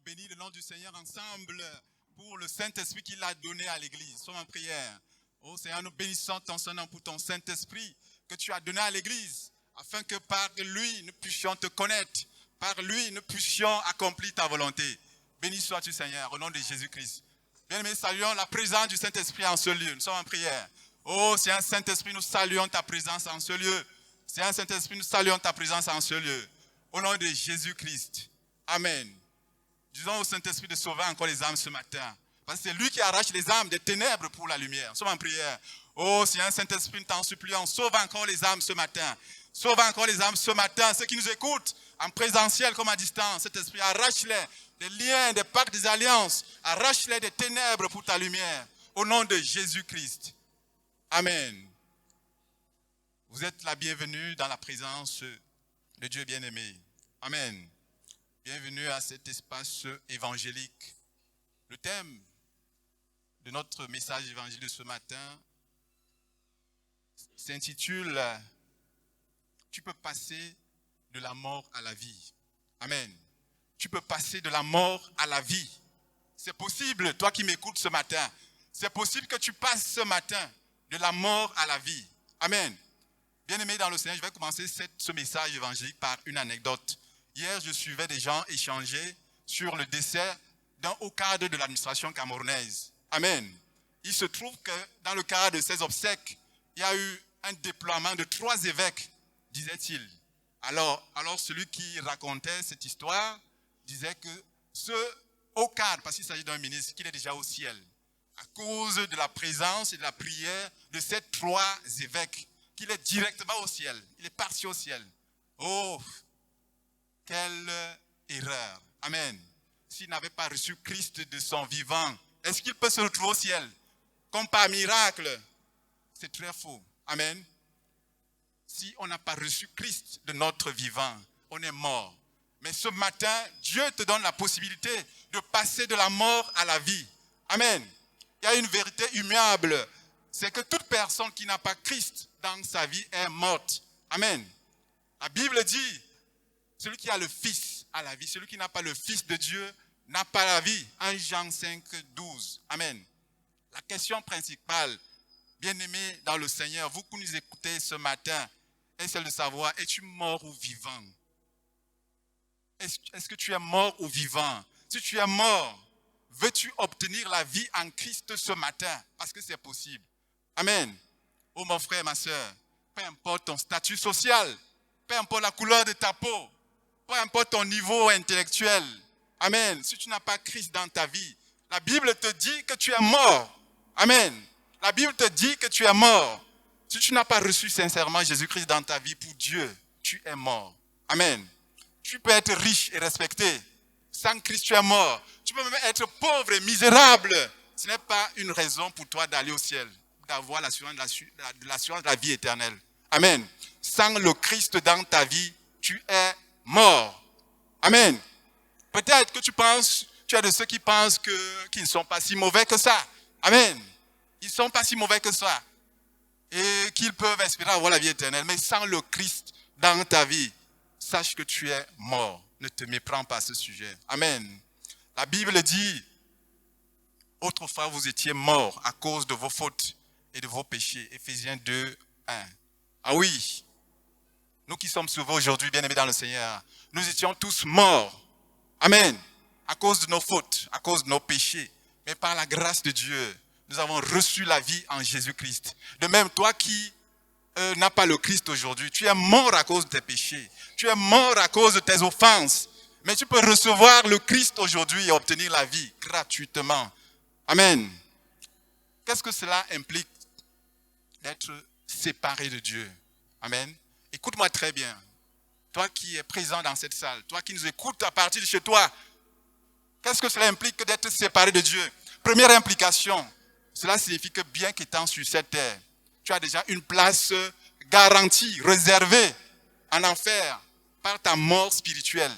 Bénis le nom du Seigneur ensemble pour le Saint-Esprit qu'il a donné à l'Église. Sois en prière. Oh Seigneur, nous bénissons ton Saint-Nom pour ton Saint-Esprit que tu as donné à l'Église, afin que par lui nous puissions te connaître, par lui nous puissions accomplir ta volonté. Béni sois-tu Seigneur, au nom de Jésus-Christ. Bien-aimés, saluons la présence du Saint-Esprit en ce lieu. Nous sommes en prière. Oh Seigneur Saint-Esprit, nous saluons ta présence en ce lieu. Seigneur Saint-Esprit, nous saluons ta présence en ce lieu. Au nom de Jésus-Christ. Amen. Disons au Saint-Esprit de sauver encore les âmes ce matin. Parce que c'est lui qui arrache les âmes des ténèbres pour la lumière. Nous sommes en prière. Oh Seigneur Saint-Esprit, nous t'en supplions, sauve encore les âmes ce matin. Sauve encore les âmes ce matin. Ceux qui nous écoutent, en présentiel comme à distance, cet esprit, arrache-les des liens, des pactes, des alliances. Arrache-les des ténèbres pour ta lumière. Au nom de Jésus-Christ. Amen. Vous êtes la bienvenue dans la présence de Dieu bien-aimé. Amen. Bienvenue à cet espace évangélique. Le thème de notre message évangélique de ce matin s'intitule « Tu peux passer de la mort à la vie ». Amen. Tu peux passer de la mort à la vie. C'est possible, toi qui m'écoutes ce matin, c'est possible que tu passes ce matin de la mort à la vie. Amen. Bien-aimés dans le Seigneur, je vais commencer ce message évangélique par une anecdote. Hier, je suivais des gens échanger sur le décès d'un haut cadre de l'administration camerounaise. Amen. Il se trouve que dans le cadre de ces obsèques, il y a eu un déploiement de 3 évêques, disait-il. Alors celui qui racontait cette histoire disait que ce haut cadre, parce qu'il s'agit d'un ministre, qu'il est déjà au ciel, à cause de la présence et de la prière de ces 3 évêques, qu'il est directement au ciel. Il est parti au ciel. Oh! Quelle erreur. Amen. S'il n'avait pas reçu Christ de son vivant, est-ce qu'il peut se retrouver au ciel? Comme par miracle? C'est très faux. Amen. Si on n'a pas reçu Christ de notre vivant, on est mort. Mais ce matin, Dieu te donne la possibilité de passer de la mort à la vie. Amen. Il y a une vérité immuable. C'est que toute personne qui n'a pas Christ dans sa vie est morte. Amen. La Bible dit, celui qui a le Fils a la vie. Celui qui n'a pas le Fils de Dieu n'a pas la vie. 1 Jean 5, 12. Amen. La question principale, bien-aimés dans le Seigneur, vous qui nous écoutez ce matin, est celle de savoir, es-tu mort ou vivant? Est-ce que tu es mort ou vivant? Si tu es mort, veux-tu obtenir la vie en Christ ce matin? Parce que c'est possible. Amen. Oh mon frère, ma soeur, peu importe ton statut social, peu importe la couleur de ta peau, peu importe ton niveau intellectuel. Amen. Si tu n'as pas Christ dans ta vie, la Bible te dit que tu es mort. Amen. La Bible te dit que tu es mort. Si tu n'as pas reçu sincèrement Jésus-Christ dans ta vie pour Dieu, tu es mort. Amen. Tu peux être riche et respecté. Sans Christ, tu es mort. Tu peux même être pauvre et misérable. Ce n'est pas une raison pour toi d'aller au ciel, d'avoir l'assurance de la vie éternelle. Amen. sans le Christ dans ta vie, tu es mort. Amen. Peut-être que tu es de ceux qui pensent qu'ils ne sont pas si mauvais que ça. Amen. Ils ne sont pas si mauvais que ça. Et qu'ils peuvent espérer avoir la vie éternelle. Mais sans le Christ dans ta vie, sache que tu es mort. Ne te méprends pas à ce sujet. Amen. La Bible dit, autrefois vous étiez morts à cause de vos fautes et de vos péchés. Éphésiens 2, 1. Ah oui, nous qui sommes sauvés aujourd'hui, bien-aimés dans le Seigneur, nous étions tous morts. Amen. À cause de nos fautes, à cause de nos péchés. Mais par la grâce de Dieu, nous avons reçu la vie en Jésus-Christ. De même, toi qui n'as pas le Christ aujourd'hui, tu es mort à cause de tes péchés. Tu es mort à cause de tes offenses. Mais tu peux recevoir le Christ aujourd'hui et obtenir la vie gratuitement. Amen. Qu'est-ce que cela implique d'être séparé de Dieu? Amen. Écoute-moi très bien. Toi qui es présent dans cette salle, toi qui nous écoutes à partir de chez toi, qu'est-ce que cela implique que d'être séparé de Dieu? Première implication, cela signifie que bien qu'étant sur cette terre, tu as déjà une place garantie, réservée en enfer par ta mort spirituelle.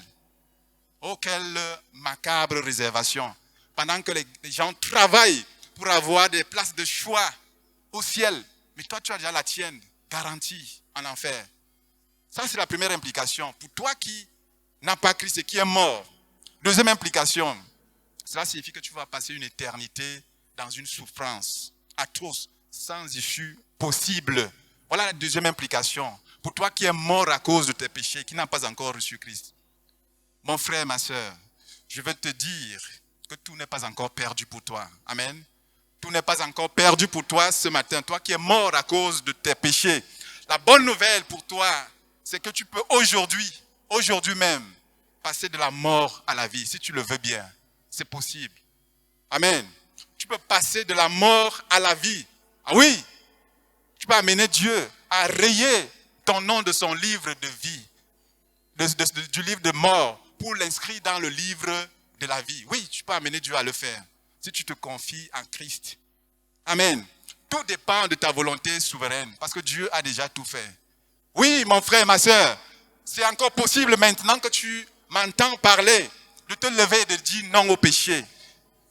Oh, quelle macabre réservation. Pendant que les gens travaillent pour avoir des places de choix au ciel, mais toi tu as déjà la tienne, garantie en enfer. Ça c'est la première implication. Pour toi qui n'as pas Christ et qui est mort. Deuxième implication, cela signifie que tu vas passer une éternité dans une souffrance atroce, sans issue possible. Voilà la deuxième implication. Pour toi qui es mort à cause de tes péchés, qui n'a pas encore reçu Christ. Mon frère, ma soeur, je veux te dire que tout n'est pas encore perdu pour toi. Amen. Tout n'est pas encore perdu pour toi ce matin. Toi qui es mort à cause de tes péchés. La bonne nouvelle pour toi, c'est que tu peux aujourd'hui même, passer de la mort à la vie, si tu le veux bien. C'est possible. Amen. Tu peux passer de la mort à la vie. Ah oui. Tu peux amener Dieu à rayer ton nom de son livre de vie, du livre de mort, pour l'inscrire dans le livre de la vie. Oui, tu peux amener Dieu à le faire, si tu te confies en Christ. Amen. Tout dépend de ta volonté souveraine, parce que Dieu a déjà tout fait. Oui, mon frère, ma soeur, c'est encore possible maintenant que tu m'entends parler, de te lever et de dire non au péché.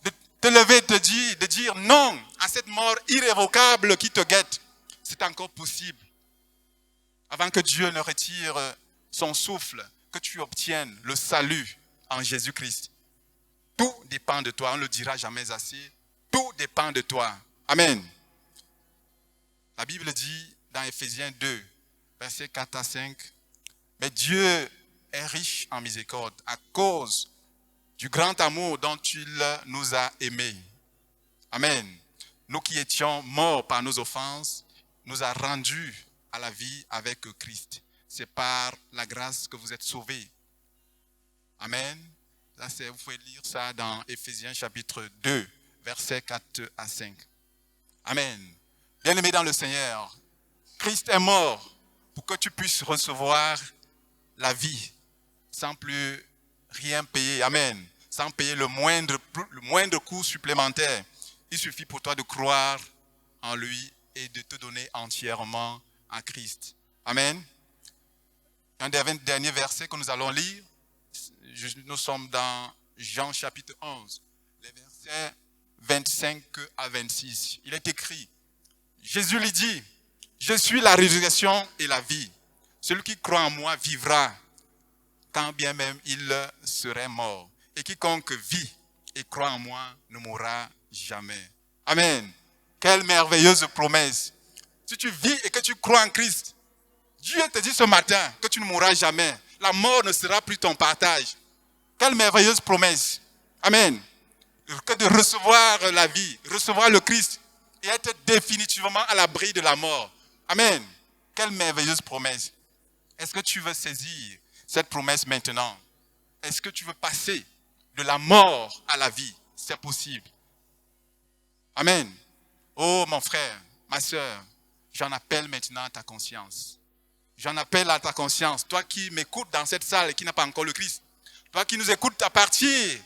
De te lever et de dire non à cette mort irrévocable qui te guette. C'est encore possible. Avant que Dieu ne retire son souffle, que tu obtiennes le salut en Jésus-Christ. Tout dépend de toi, on ne le dira jamais assez. Tout dépend de toi. Amen. La Bible dit dans Éphésiens 2, versets 4 à 5, « Mais Dieu est riche en miséricorde à cause du grand amour dont il nous a aimés. » Amen. Nous qui étions morts par nos offenses, nous a rendus à la vie avec Christ. C'est par la grâce que vous êtes sauvés. Amen. Vous pouvez lire ça dans Éphésiens chapitre 2, versets 4 à 5. Amen. Bien-aimé dans le Seigneur, Christ est mort pour que tu puisses recevoir la vie sans plus rien payer. Amen. Sans payer le moindre coût supplémentaire. Il suffit pour toi de croire en lui et de te donner entièrement à Christ. Amen. Un des derniers versets que nous allons lire, nous sommes dans Jean chapitre 11, les versets 25 à 26. Il est écrit, Jésus lui dit, « Je suis la résurrection et la vie. Celui qui croit en moi vivra, quand bien même il serait mort. Et quiconque vit et croit en moi ne mourra jamais. » Amen. Quelle merveilleuse promesse. Si tu vis et que tu crois en Christ, Dieu te dit ce matin que tu ne mourras jamais. La mort ne sera plus ton partage. Quelle merveilleuse promesse. Amen. Que de recevoir la vie, recevoir le Christ et être définitivement à l'abri de la mort. Amen. Quelle merveilleuse promesse. Est-ce que tu veux saisir cette promesse maintenant? Est-ce que tu veux passer de la mort à la vie? C'est possible. Amen. Oh mon frère, ma soeur, j'en appelle maintenant à ta conscience. J'en appelle à ta conscience. Toi qui m'écoutes dans cette salle et qui n'a pas encore le Christ. Toi qui nous écoutes à partir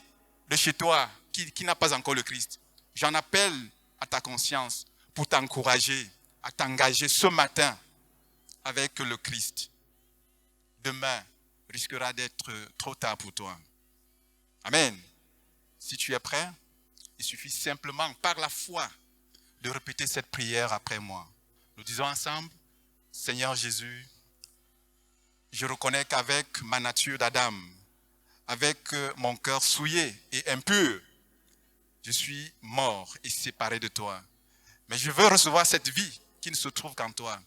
de chez toi, qui n'a pas encore le Christ. J'en appelle à ta conscience pour t'encourager, à t'engager ce matin avec le Christ, demain risquera d'être trop tard pour toi. Amen. Si tu es prêt, il suffit simplement par la foi de répéter cette prière après moi. Nous disons ensemble, Seigneur Jésus, je reconnais qu'avec ma nature d'Adam, avec mon cœur souillé et impur, je suis mort et séparé de toi. Mais je veux recevoir cette vie qui ne se trouve qu'en toi.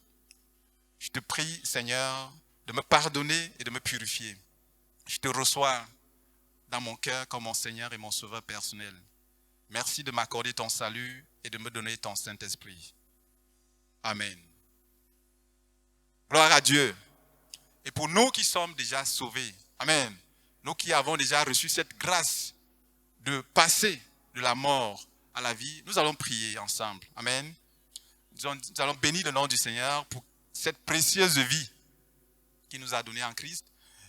Je te prie, Seigneur, de me pardonner et de me purifier. Je te reçois dans mon cœur comme mon Seigneur et mon Sauveur personnel. Merci de m'accorder ton salut et de me donner ton Saint-Esprit. Amen. Gloire à Dieu. Et pour nous qui sommes déjà sauvés, amen, nous qui avons déjà reçu cette grâce de passer de la mort à la vie, nous allons prier ensemble. Amen. Nous allons bénir le nom du Seigneur pour cette précieuse vie qu'il nous a donnée en Christ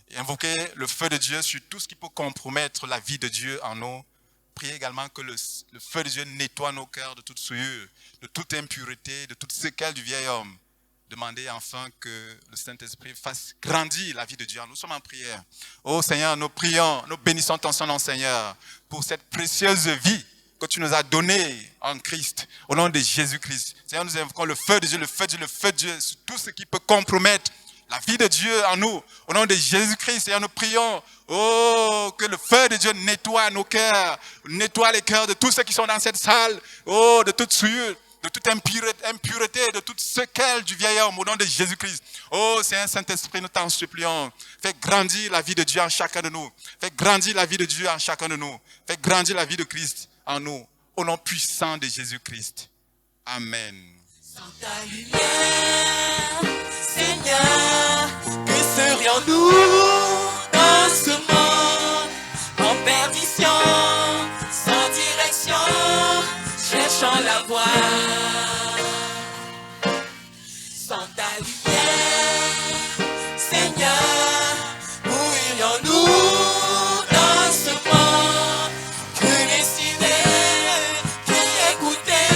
et invoquer le feu de Dieu sur tout ce qui peut compromettre la vie de Dieu en nous. Priez également que le feu de Dieu nettoie nos cœurs de toute souillure, de toute impureté, de toute séquelle du vieil homme. Demandez enfin que le Saint-Esprit fasse grandir la vie de Dieu. Nous sommes en prière. Oh Seigneur, nous prions, nous bénissons ton nom, Seigneur, pour cette précieuse vie que tu nous as donnée en Christ, au nom de Jésus-Christ. Seigneur, nous invoquons le feu de Dieu, le feu de Dieu, le feu de Dieu, sur tout ce qui peut compromettre la vie de Dieu en nous, au nom de Jésus-Christ. Seigneur, nous prions, oh, que le feu de Dieu nettoie nos cœurs, nettoie les cœurs de tous ceux qui sont dans cette salle, oh, de toute souillure, de toute impureté, de toute séquelle du vieil homme, au nom de Jésus-Christ. Oh, Seigneur Saint-Esprit, nous t'en supplions. Fais grandir la vie de Dieu en chacun de nous. Fais grandir la vie de Dieu en chacun de nous. Fais grandir la vie de Christ en nous, au nom puissant de Jésus-Christ. Amen. Sans ta lumière, Seigneur, que serions-nous dans ce monde en perdition, sans direction, cherchant la voie? Sans ta lumière, Seigneur, où irions-nous dans ce monde? Que décider, qui écouter,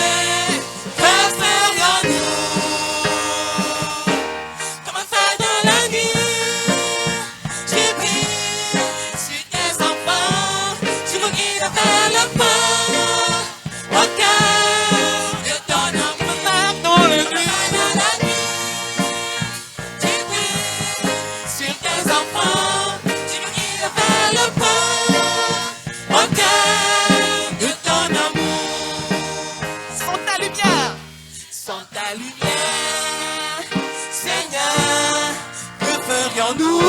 que ferions-nous? Comme un feu dans la nuit, j'ai pris sur tes enfants, tu me guides vers le port, au cœur de ton âme, comme un feu dans la nuit. J'ai pris sur tes enfants, tu me guides vers le port, au cœur de ton amour. Sans ta lumière, Seigneur, que ferions-nous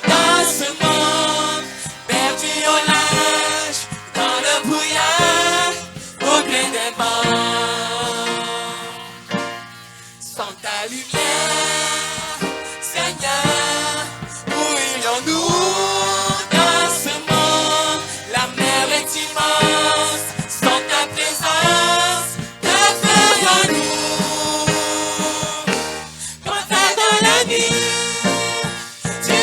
dans ce monde perdu au large, dans le brouillard, au gré des vents? Sans ta lumière, Seigneur, où irions-nous dans ce monde? La mer est immense, sans ta présence, que ferions-nous? Comme un feu dans la nuit, tu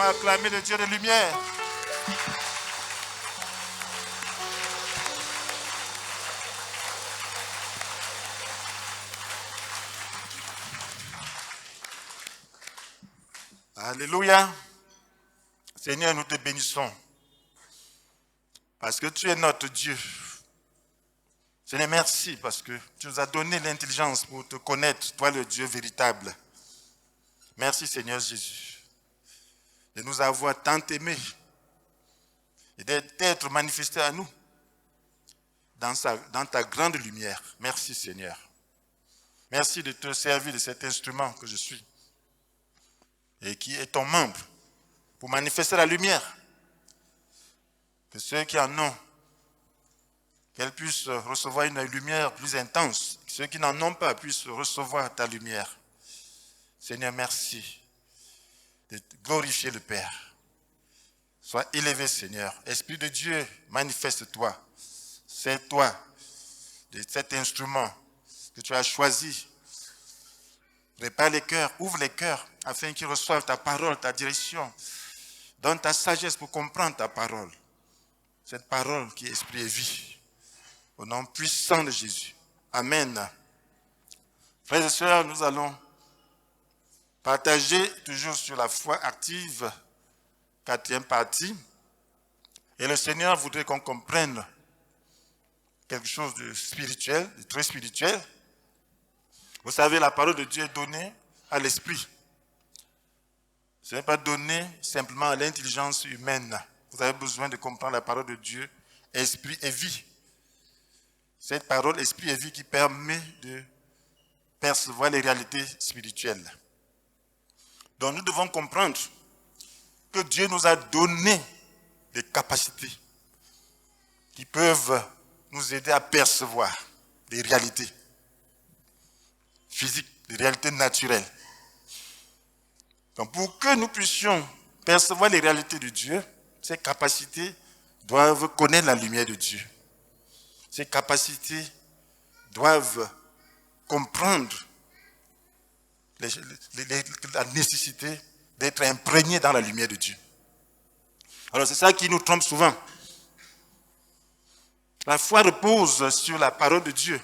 va acclamer le Dieu de lumière. Alléluia. Seigneur, nous te bénissons. Parce que tu es notre Dieu. Seigneur, merci parce que tu nous as donné l'intelligence pour te connaître, toi le Dieu véritable. Merci Seigneur Jésus de nous avoir tant aimés et d'être manifesté à nous dans ta grande lumière. Merci Seigneur. Merci de te servir de cet instrument que je suis et qui est ton membre pour manifester la lumière. Que ceux qui en ont, qu'elles puissent recevoir une lumière plus intense. Que ceux qui n'en ont pas puissent recevoir ta lumière. Seigneur, merci de glorifier le Père. Sois élevé, Seigneur. Esprit de Dieu, manifeste-toi. C'est toi, de cet instrument que tu as choisi. Répare les cœurs, ouvre les cœurs, afin qu'ils reçoivent ta parole, ta direction. Donne ta sagesse pour comprendre ta parole. Cette parole qui est esprit et vie. Au nom puissant de Jésus. Amen. Frères et sœurs, nous allons partager toujours sur la foi active, 4e partie. Et le Seigneur voudrait qu'on comprenne quelque chose de spirituel, de très spirituel. Vous savez, la parole de Dieu est donnée à l'esprit. Ce n'est pas donné simplement à l'intelligence humaine. Vous avez besoin de comprendre la parole de Dieu, esprit et vie. Cette parole, esprit et vie, qui permet de percevoir les réalités spirituelles. Donc nous devons comprendre que Dieu nous a donné des capacités qui peuvent nous aider à percevoir des réalités physiques, des réalités naturelles. Donc pour que nous puissions percevoir les réalités de Dieu, ces capacités doivent connaître la lumière de Dieu. Ces capacités doivent comprendre la nécessité d'être imprégnées dans la lumière de Dieu. Alors c'est ça qui nous trompe souvent. La foi repose sur la parole de Dieu.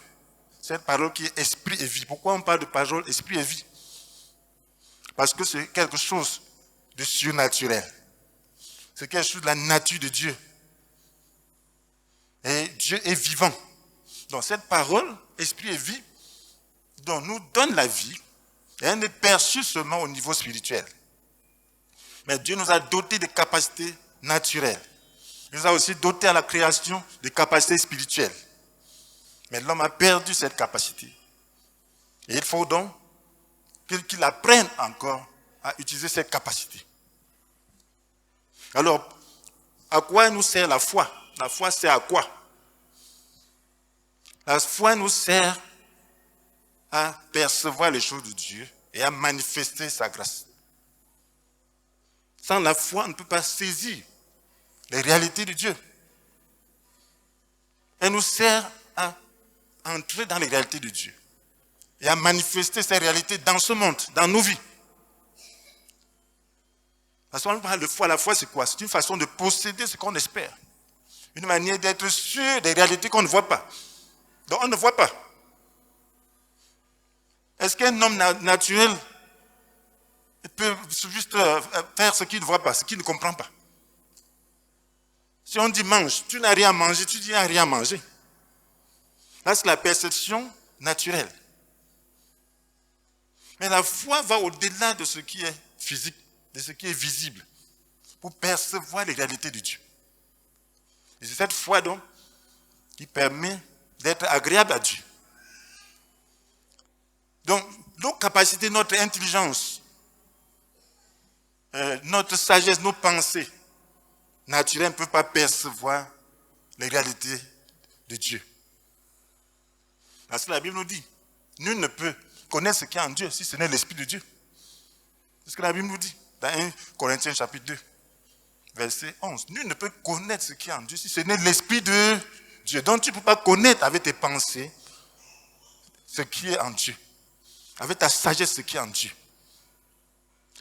Cette parole qui est esprit et vie. Pourquoi on parle de parole esprit et vie? Parce que c'est quelque chose de surnaturel. C'est quelque chose de la nature de Dieu. Et Dieu est vivant. Donc cette parole, esprit et vie, donc, nous donne la vie, et elle n'est perçue seulement au niveau spirituel. Mais Dieu nous a dotés de capacités naturelles. Il nous a aussi dotés à la création de capacités spirituelles. Mais l'homme a perdu cette capacité. Et il faut donc qu'il apprenne encore à utiliser cette capacité. Alors, à quoi nous sert la foi? La foi sert à quoi? La foi nous sert à percevoir les choses de Dieu et à manifester sa grâce. Sans la foi, on ne peut pas saisir les réalités de Dieu. Elle nous sert à entrer dans les réalités de Dieu et à manifester ces réalités dans ce monde, dans nos vies. Parce qu'on parle de foi, la foi c'est quoi? C'est une façon de posséder ce qu'on espère. Une manière d'être sûr des réalités qu'on ne voit pas. Donc on ne voit pas. Est-ce qu'un homme naturel peut juste faire ce qu'il ne voit pas, ce qu'il ne comprend pas? Si on dit mange, tu n'as rien à manger, tu dis il n'y a rien à manger. Là, c'est la perception naturelle. Mais la foi va au-delà de ce qui est physique, de ce qui est visible, pour percevoir les réalités de Dieu. Et c'est cette foi donc qui permet d'être agréable à Dieu. Donc, nos capacités, notre intelligence, notre sagesse, nos pensées naturelles ne peuvent pas percevoir les réalités de Dieu. Parce que la Bible nous dit, nul ne peut connaître ce qui est en Dieu si ce n'est l'Esprit de Dieu. C'est ce que la Bible nous dit dans 1 Corinthiens chapitre 2, verset 11. Nul ne peut connaître ce qui est en Dieu si ce n'est l'Esprit de Dieu. Donc tu ne peux pas connaître avec tes pensées ce qui est en Dieu. Avec ta sagesse ce qui est en Dieu.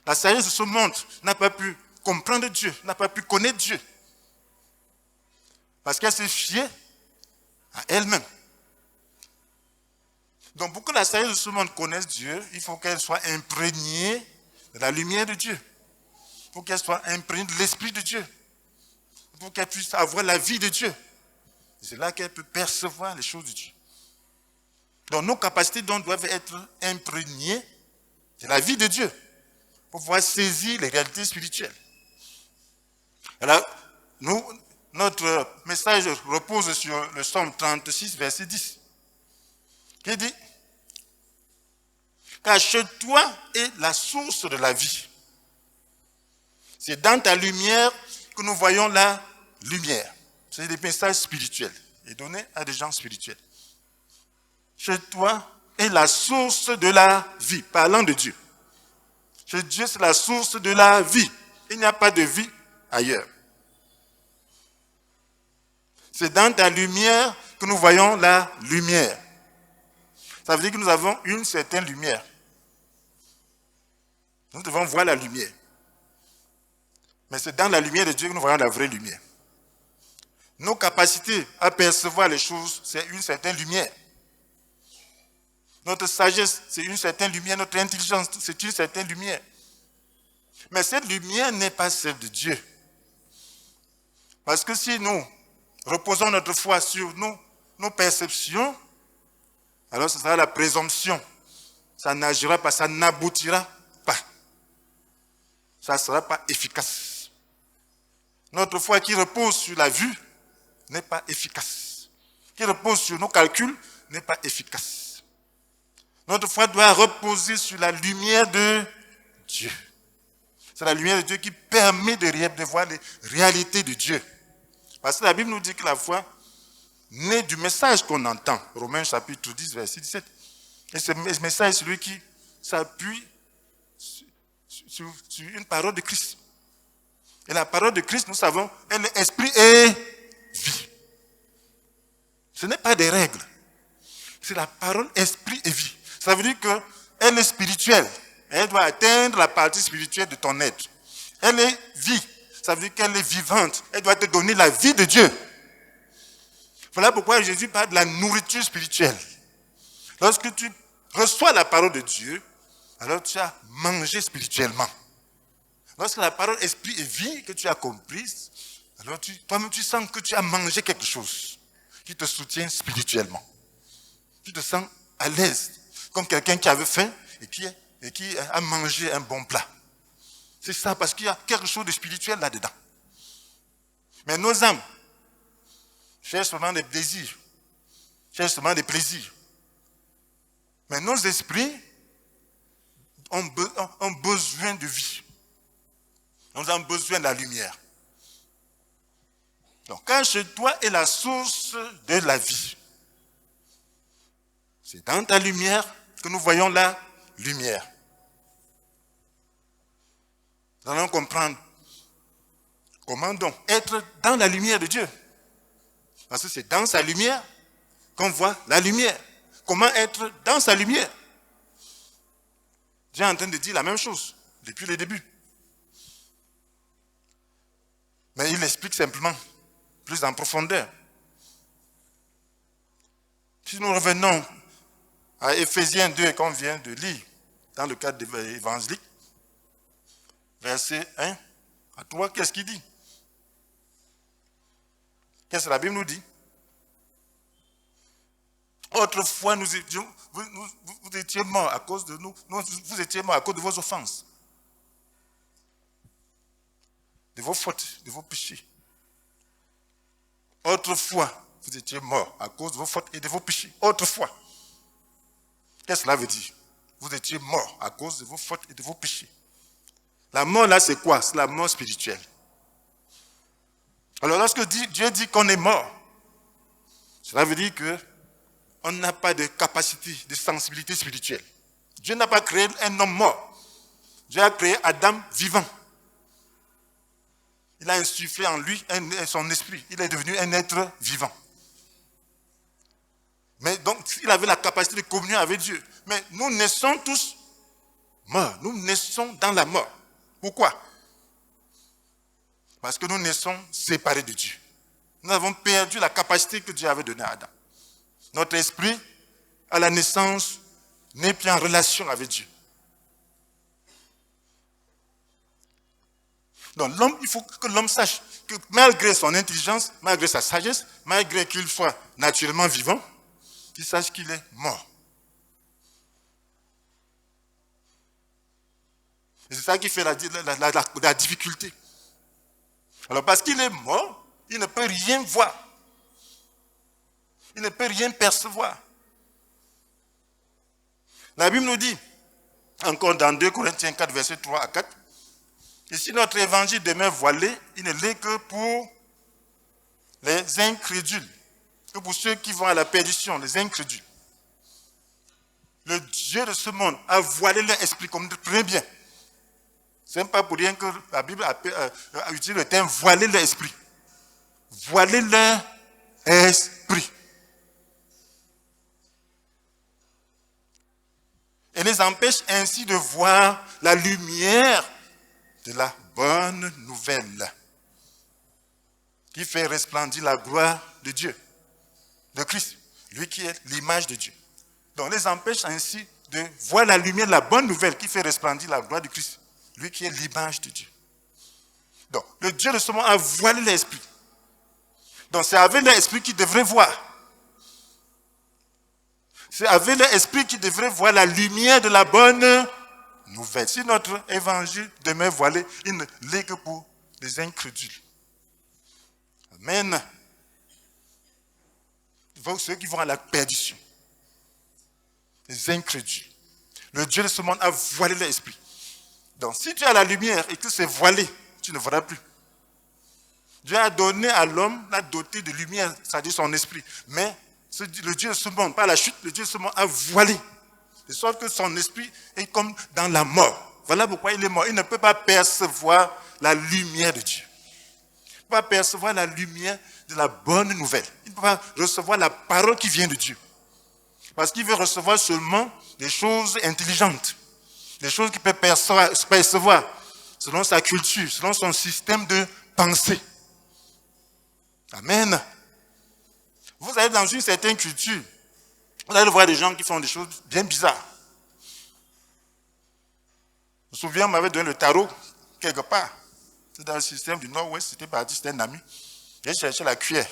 La sagesse de ce monde n'a pas pu comprendre Dieu, n'a pas pu connaître Dieu. Parce qu'elle s'est fiée à elle-même. Donc pour que la sagesse de ce monde connaisse Dieu, il faut qu'elle soit imprégnée de la lumière de Dieu. Il faut qu'elle soit imprégnée de l'Esprit de Dieu. Pour qu'elle puisse avoir la vie de Dieu. C'est là qu'elle peut percevoir les choses de Dieu. Donc nos capacités doivent être imprégnées de la vie de Dieu pour pouvoir saisir les réalités spirituelles. Alors, notre message repose sur le psaume 36, verset 10, qui dit « Car chez toi est la source de la vie. C'est dans ta lumière que nous voyons la lumière. » C'est des messages spirituels et donnés à des gens spirituels. Chez toi est la source de la vie, parlant de Dieu. Chez Dieu, c'est la source de la vie. Il n'y a pas de vie ailleurs. C'est dans ta lumière que nous voyons la lumière. Ça veut dire que nous avons une certaine lumière. Nous devons voir la lumière. Mais c'est dans la lumière de Dieu que nous voyons la vraie lumière. Nos capacités à percevoir les choses, c'est une certaine lumière. Notre sagesse, c'est une certaine lumière. Notre intelligence, c'est une certaine lumière. Mais cette lumière n'est pas celle de Dieu. Parce que si nous reposons notre foi sur nos perceptions, alors ce sera la présomption. Ça n'agira pas, ça n'aboutira pas. Ça ne sera pas efficace. Notre foi qui repose sur la vue n'est pas efficace. Qui repose sur nos calculs n'est pas efficace. Notre foi doit reposer sur la lumière de Dieu. C'est la lumière de Dieu qui permet de voir les réalités de Dieu. Parce que la Bible nous dit que la foi naît du message qu'on entend. Romains chapitre 10, verset 17. Et ce message, c'est celui qui s'appuie sur une parole de Christ. Et la parole de Christ, nous savons, elle est esprit et vie. Ce n'est pas des règles. C'est la parole esprit et vie. Ça veut dire qu'elle est spirituelle. Elle doit atteindre la partie spirituelle de ton être. Elle est vie. Ça veut dire qu'elle est vivante. Elle doit te donner la vie de Dieu. Voilà pourquoi Jésus parle de la nourriture spirituelle. Lorsque tu reçois la parole de Dieu, alors tu as mangé spirituellement. Lorsque la parole esprit et vie que tu as comprise, alors toi-même tu sens que tu as mangé quelque chose qui te soutient spirituellement. Tu te sens à l'aise, comme quelqu'un qui avait faim et qui a mangé un bon plat. C'est ça, parce qu'il y a quelque chose de spirituel là-dedans. Mais nos âmes cherchent seulement des désirs, cherchent seulement des plaisirs. Mais nos esprits ont besoin de vie. Nous avons besoin de la lumière. Donc, quand chez toi est la source de la vie, c'est dans ta lumière que nous voyons la lumière. Nous allons comprendre comment donc être dans la lumière de Dieu. Parce que c'est dans sa lumière qu'on voit la lumière. Comment être dans sa lumière? Dieu est en train de dire la même chose depuis le début. Mais il explique simplement plus en profondeur. Si nous revenons à Éphésiens 2 qu'on vient de lire dans le cadre de l'évangélique, verset 1 à 3, qu'est-ce qu'il dit? Qu'est-ce que la Bible nous dit? Autrefois, vous étiez morts à cause de nous, vous étiez morts à cause de vos offenses, de vos fautes, de vos péchés. Autrefois, vous étiez morts à cause de vos fautes et de vos péchés. Autrefois. Qu'est-ce que cela veut dire? Vous étiez morts à cause de vos fautes et de vos péchés. La mort là, c'est quoi? C'est la mort spirituelle. Alors lorsque Dieu dit qu'on est mort, cela veut dire qu'on n'a pas de capacité, de sensibilité spirituelle. Dieu n'a pas créé un homme mort. Dieu a créé Adam vivant. Il a insufflé en lui son esprit. Il est devenu un être vivant. Mais donc, il avait la capacité de communier avec Dieu. Mais nous naissons tous morts. Nous naissons dans la mort. Pourquoi? Parce que nous naissons séparés de Dieu. Nous avons perdu la capacité que Dieu avait donnée à Adam. Notre esprit, à la naissance, n'est plus en relation avec Dieu. Donc l'homme, il faut que l'homme sache que malgré son intelligence, malgré sa sagesse, malgré qu'il soit naturellement vivant, qu'il sache qu'il est mort. Et c'est ça qui fait la difficulté. Alors parce qu'il est mort, il ne peut rien voir. Il ne peut rien percevoir. La Bible nous dit, encore dans 2 Corinthiens 4, versets 3 à 4, et si notre évangile demeure voilé, il ne l'est que pour les incrédules, que pour ceux qui vont à la perdition, les incrédules. Le Dieu de ce monde a voilé leur esprit, comme très bien. Ce n'est pas pour rien que la Bible a utilisé le terme voiler leur esprit. Voiler leur esprit. Et les empêche ainsi de voir la lumière de la bonne nouvelle qui fait resplendir la gloire de Dieu, de Christ, lui qui est l'image de Dieu. Donc les empêche ainsi de voir la lumière de la bonne nouvelle qui fait resplendir la gloire de Christ, lui qui est l'image de Dieu. Donc le Dieu de ce monde a voilé l'esprit. Donc c'est avec l'esprit qu'il devrait voir. C'est avec l'esprit qu'il devrait voir la lumière de la bonne nouvelle. Si notre évangile demeure voilé, il ne l'est que pour les incrédules. Amen. Ceux qui vont à la perdition. Les incrédules. Le Dieu de ce monde a voilé l'esprit. Donc si tu as la lumière et que c'est voilé, tu ne verras plus. Dieu a donné à l'homme la dotée de lumière, c'est-à-dire son esprit. Mais le Dieu de ce monde, par la chute, le Dieu de ce monde a voilé. De sorte que son esprit est comme dans la mort. Voilà pourquoi il est mort. Il ne peut pas percevoir la lumière de Dieu. Il ne peut pas percevoir la lumière de la bonne nouvelle. Il ne peut pas recevoir la parole qui vient de Dieu. Parce qu'il veut recevoir seulement des choses intelligentes. Des choses qu'il peut percevoir selon sa culture, selon son système de pensée. Amen. Vous allez dans une certaine culture, vous allez voir des gens qui font des choses bien bizarres. Je me souviens, on m'avait donné le tarot quelque part. C'est dans le système du Nord-Ouest, c'était parti, c'était un ami. J'ai cherché la cuillère.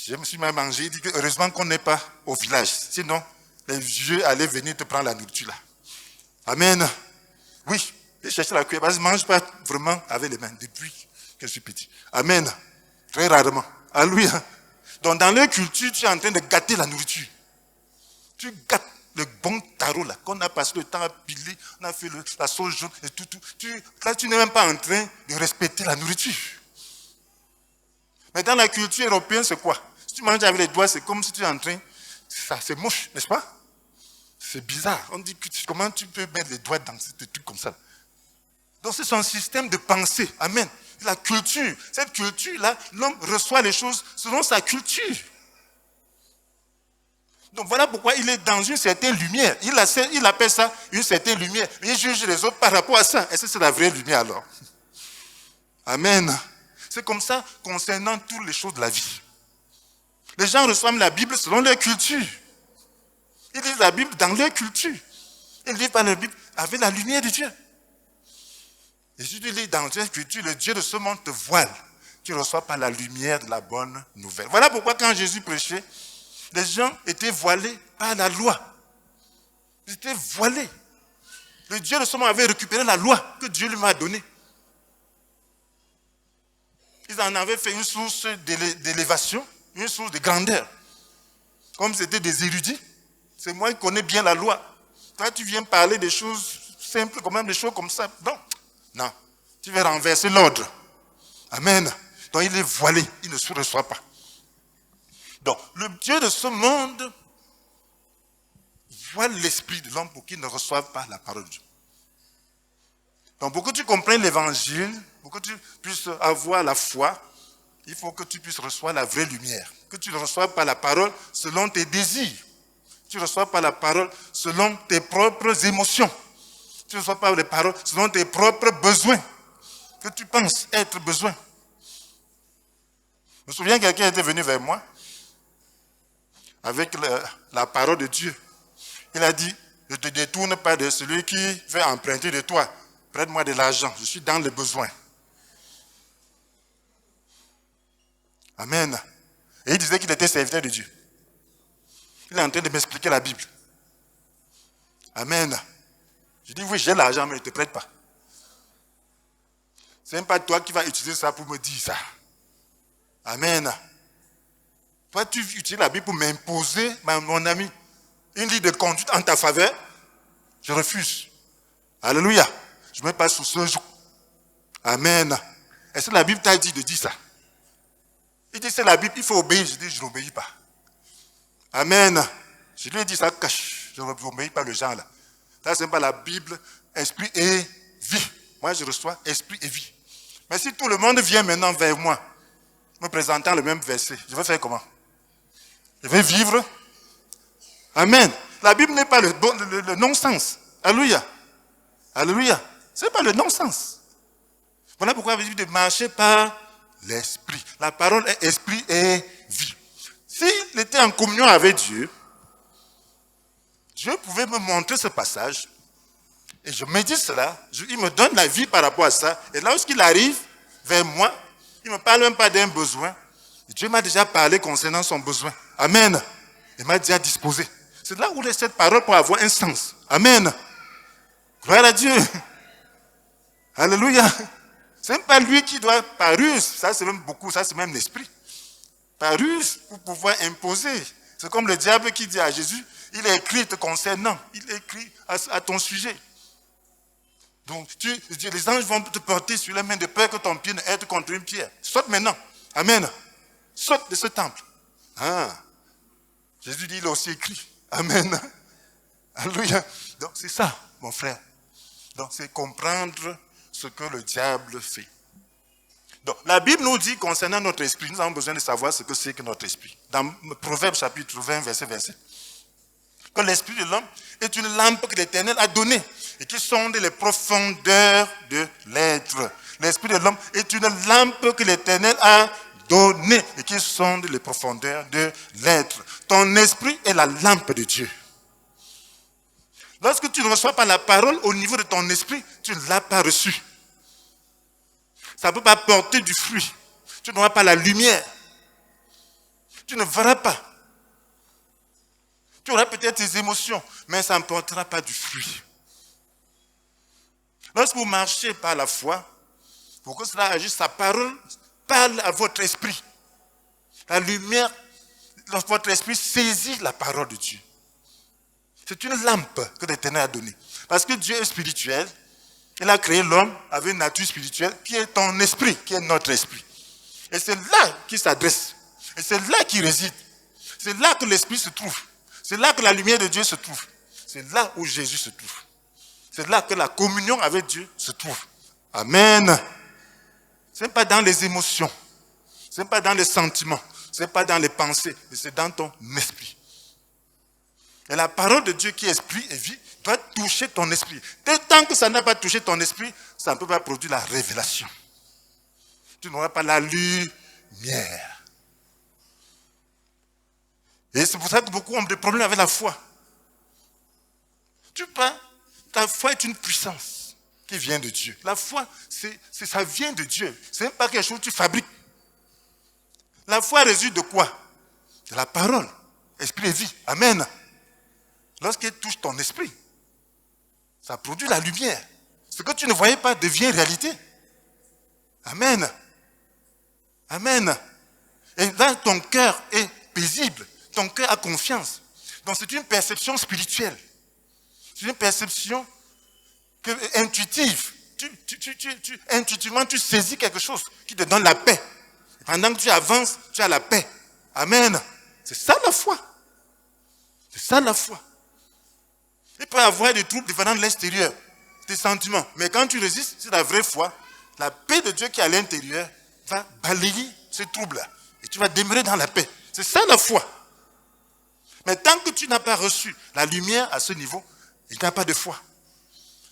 Je me suis même mangé, dit que heureusement qu'on n'est pas au village. Sinon, les vieux allaient venir te prendre la nourriture là. Amen. Oui, j'ai cherché la cuillère parce que je ne mange pas vraiment avec les mains depuis que je suis petit. Amen. Très rarement. Alléluia. Donc dans leur culture, tu es en train de gâter la nourriture. Tu gâtes le bon tarot là, qu'on a passé le temps à piler, on a fait la sauce jaune et tout. Là, tu n'es même pas en train de respecter la nourriture. Mais dans la culture européenne, c'est quoi? Si tu manges avec les doigts, c'est comme si tu es en train... Ça, c'est moche, n'est-ce pas? C'est bizarre. On dit que comment tu peux mettre les doigts dans ces trucs comme ça? Donc c'est son système de pensée. Amen. La culture. Cette culture-là, l'homme reçoit les choses selon sa culture. Donc voilà pourquoi il est dans une certaine lumière. Il appelle ça une certaine lumière. Il juge les autres par rapport à ça. Est-ce que c'est la vraie lumière alors? Amen. C'est comme ça concernant toutes les choses de la vie. Les gens reçoivent la Bible selon leur culture. Ils lisent la Bible dans leur culture. Ils lisent pas la Bible avec la lumière de Dieu. Et si tu lis dans une culture, le Dieu de ce monde te voile. Tu ne reçois pas la lumière de la bonne nouvelle. Voilà pourquoi quand Jésus prêchait, les gens étaient voilés par la loi. Ils étaient voilés. Le Dieu de ce monde avait récupéré la loi que Dieu lui m'a donnée. Ils en avaient fait une source d'élévation, une source de grandeur. Comme c'était des érudits, c'est moi qui connais bien la loi. Toi, tu viens parler des choses simples, quand même des choses comme ça. Non. Tu vas renverser l'ordre. Amen. Donc il est voilé, il ne se reçoit pas. Donc, le Dieu de ce monde voile l'esprit de l'homme pour qu'il ne reçoive pas la parole de Dieu. Donc, pour que tu comprennes l'évangile, pour que tu puisses avoir la foi, il faut que tu puisses recevoir la vraie lumière. Que tu ne reçoives pas la parole selon tes désirs. Tu ne reçois pas la parole selon tes propres émotions. Tu Tu ne reçois pas les paroles selon tes propres besoins, que tu penses être besoin. Je me souviens, quelqu'un était venu vers moi avec la parole de Dieu. Il a dit, ne te détourne pas de celui qui veut emprunter de toi. Prête-moi de l'argent, je suis dans le besoin. Amen. Et il disait qu'il était serviteur de Dieu. Il est en train de m'expliquer la Bible. Amen. Je dis, oui, j'ai l'argent, mais ne te prête pas. Ce n'est pas toi qui vas utiliser ça pour me dire ça. Amen. Toi, tu utilises la Bible pour m'imposer, mon ami, une ligne de conduite en ta faveur. Je refuse. Alléluia. Je ne mets pas sous ce joug. Amen. Est-ce que la Bible t'a dit de dire ça? Il dit, c'est la Bible, il faut obéir. Je dis, je n'obéis pas. Amen. Je lui ai dit, ça cache. Je n'obéis pas le genre là. Ça, ce n'est pas la Bible, esprit et vie. Moi, je reçois esprit et vie. Mais si tout le monde vient maintenant vers moi, me présentant le même verset, je vais faire comment? Je vais vivre. Amen. La Bible n'est pas le non-sens. Alléluia. Alléluia. Ce n'est pas le non-sens. Voilà pourquoi il dit de marcher par l'esprit. La parole est esprit et vie. S'il était en communion avec Dieu, Dieu pouvait me montrer ce passage et je médite cela, il me donne la vie par rapport à ça. Et lorsqu'il arrive vers moi, il ne me parle même pas d'un besoin. Dieu m'a déjà parlé concernant son besoin. Amen. Il m'a déjà disposé. C'est là où cette parole peut avoir un sens. Amen. Gloire à Dieu. Alléluia. Ce n'est pas lui qui doit, par ruse, ça c'est même beaucoup, ça c'est même l'esprit. Par ruse, pour pouvoir imposer. C'est comme le diable qui dit à Jésus, il est écrit te concernant, il est écrit à ton sujet. Donc, les anges vont te porter sur les mains de peur que ton pied ne heurte contre une pierre. Saute maintenant. Amen. Saute de ce temple. Ah. Jésus dit, il a aussi écrit. Amen. Alléluia. Donc, c'est ça, mon frère. Donc, c'est comprendre ce que le diable fait. Donc, la Bible nous dit concernant notre esprit, nous avons besoin de savoir ce que c'est que notre esprit. Dans Proverbe chapitre 20, verset 27. Que l'esprit de l'homme est une lampe que l'Éternel a donnée et qui sonde les profondeurs de l'être. L'esprit de l'homme est une lampe que l'Éternel a donnée et qui sonde les profondeurs de l'être. Ton esprit est la lampe de Dieu. Lorsque tu ne reçois pas la parole au niveau de ton esprit, tu ne l'as pas reçue. Ça ne peut pas porter du fruit. Tu n'auras pas la lumière. Tu ne verras pas. Tu auras peut-être tes émotions, mais ça ne portera pas du fruit. Lorsque vous marchez par la foi, pour que cela agisse, sa parole parle à votre esprit. La lumière, votre esprit saisit la parole de Dieu. C'est une lampe que l'Éternel a donnée. Parce que Dieu est spirituel, il a créé l'homme avec une nature spirituelle qui est ton esprit, qui est notre esprit. Et c'est là qu'il s'adresse. Et c'est là qu'il réside. C'est là que l'esprit se trouve. C'est là que la lumière de Dieu se trouve. C'est là où Jésus se trouve. C'est là que la communion avec Dieu se trouve. Amen. Ce n'est pas dans les émotions. Ce n'est pas dans les sentiments. Ce n'est pas dans les pensées. Mais c'est dans ton esprit. Et la parole de Dieu qui est esprit et vie doit toucher ton esprit. Dès tant que ça n'a pas touché ton esprit, ça ne peut pas produire la révélation. Tu n'auras pas la lumière. Et c'est pour ça que beaucoup ont des problèmes avec la foi. Ta foi est une puissance qui vient de Dieu. La foi, ça vient de Dieu. Ce n'est pas quelque chose que tu fabriques. La foi résulte de quoi? De la parole. Esprit et vie. Amen. Lorsqu'elle touche ton esprit, ça produit la lumière. Ce que tu ne voyais pas devient réalité. Amen. Amen. Et là, ton cœur est paisible. Ton cœur a confiance. Donc c'est une perception spirituelle. C'est une perception intuitive. Intuitivement, tu saisis quelque chose qui te donne la paix. Pendant que tu avances, tu as la paix. Amen. C'est ça la foi. C'est ça la foi. Il peut y avoir des troubles venant de l'extérieur, des sentiments. Mais quand tu résistes, c'est la vraie foi. La paix de Dieu qui est à l'intérieur va balayer ces troubles-là. Et tu vas demeurer dans la paix. C'est ça la foi. Mais tant que tu n'as pas reçu la lumière à ce niveau, il n'y a pas de foi.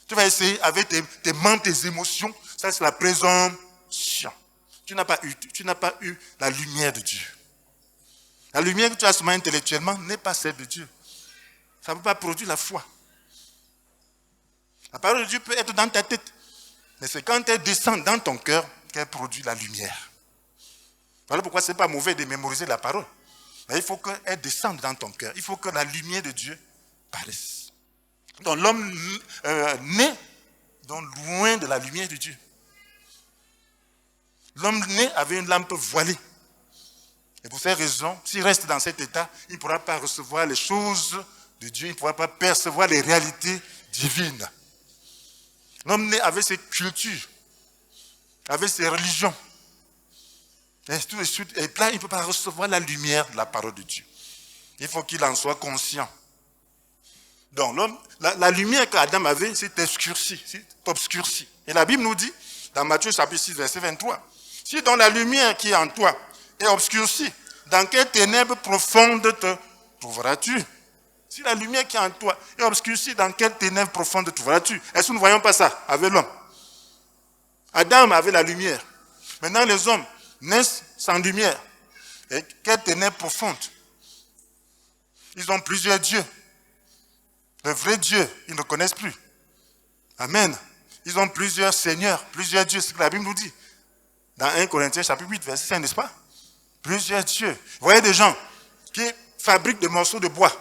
Tu vas essayer avec tes mains, tes émotions. Ça, c'est la présomption. Tu n'as pas eu la lumière de Dieu. La lumière que tu as seulement intellectuellement n'est pas celle de Dieu. Ça ne peut pas produire la foi. La parole de Dieu peut être dans ta tête. Mais c'est quand elle descend dans ton cœur qu'elle produit la lumière. Voilà pourquoi ce n'est pas mauvais de mémoriser la parole. Mais il faut qu'elle descende dans ton cœur. Il faut que la lumière de Dieu paraisse. Donc l'homme naît donc loin de la lumière de Dieu. L'homme né avait une lampe voilée. Et pour ces raisons, s'il reste dans cet état, il ne pourra pas recevoir les choses de Dieu, il ne pourra pas percevoir les réalités divines. L'homme né avait ses cultures, avait ses religions. Et tout de suite, et là, il ne peut pas recevoir la lumière de la parole de Dieu. Il faut qu'il en soit conscient. Donc, l'homme, la lumière qu'Adam avait, c'est obscurci. Et la Bible nous dit, dans Matthieu chapitre 6, verset 23, si dans la lumière qui est en toi est obscurcie, dans quelle ténèbres profondes te trouveras-tu? Si la lumière qui est en toi est obscurcie, dans quelle ténèbres profondes te trouveras-tu? Est-ce que nous ne voyons pas ça avec l'homme? Adam avait la lumière. Maintenant, les hommes naissent sans lumière. Et quelle ténèbres profondes? Ils ont plusieurs dieux. Le vrai Dieu, ils ne connaissent plus. Amen. Ils ont plusieurs seigneurs, plusieurs dieux, c'est ce que la Bible nous dit. Dans 1 Corinthiens chapitre 8, verset 5, n'est-ce pas? Plusieurs dieux. Vous voyez des gens qui fabriquent des morceaux de bois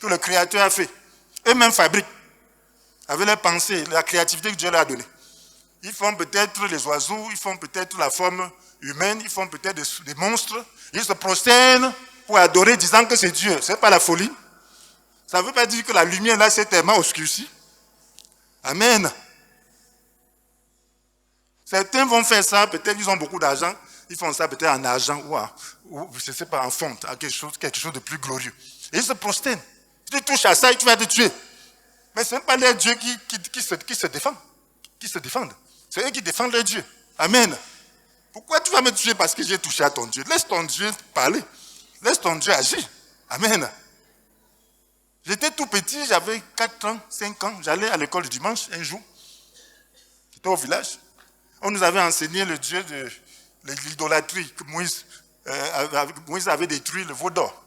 que le Créateur a fait. Eux-mêmes fabriquent, avec leurs pensées, la créativité que Dieu leur a donnée. Ils font peut-être les oiseaux, ils font peut-être la forme humaine, ils font peut-être des monstres. Ils se prosternent pour adorer, disant que c'est Dieu. Ce n'est pas la folie. Ça ne veut pas dire que la lumière là s'est tellement obscurcie. Amen. Certains vont faire ça, peut-être ils ont beaucoup d'argent, ils font ça peut-être en argent ou je ne sais pas, en fonte, à quelque chose de plus glorieux. Et ils se prosternent. Si tu touches à ça, tu vas te tuer. Mais ce n'est pas les dieux qui se défendent. Qui se défendent. C'est eux qui défendent leur Dieu. Amen. Pourquoi tu vas me tuer parce que j'ai touché à ton Dieu? Laisse ton Dieu parler. Laisse ton Dieu agir. Amen. J'étais tout petit, j'avais 4 ans, 5 ans. J'allais à l'école le dimanche, un jour. J'étais au village. On nous avait enseigné le Dieu de l'idolâtrie que Moïse avait détruit, le veau d'or.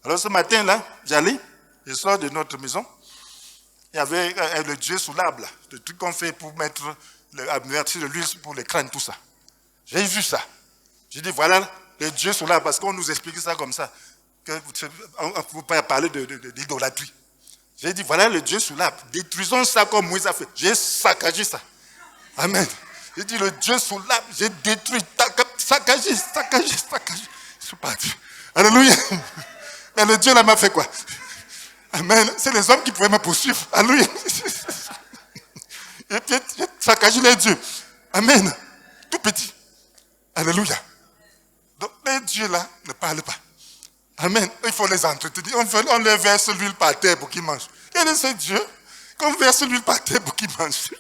Alors ce matin-là, j'allais, je sors de notre maison. Il y avait le Dieu sous l'arbre, le truc qu'on fait pour verser de l'huile pour les crânes, tout ça. J'ai vu ça. J'ai dit, voilà le Dieu sous l'arbre, parce qu'on nous expliquait ça comme ça. On ne peut pas parler d'idolâtrie. J'ai dit, voilà le Dieu sous l'arbre. Détruisons ça comme Moïse a fait. J'ai saccagé ça. Amen. J'ai dit, le Dieu sous l'arbre, j'ai détruit, saccagé. Je suis parti. Alléluia. Mais le Dieu là m'a fait quoi? Amen. C'est les hommes qui pouvaient me poursuivre. Alléluia. J'ai saccagé les dieux. Amen. Tout petit. Alléluia. Donc les dieux là ne parlent pas. Amen. Il faut les entretenir. On leur verse l'huile par terre pour qu'ils mangent. Quel est ce Dieu qu'on verse l'huile par terre pour qu'ils mangent?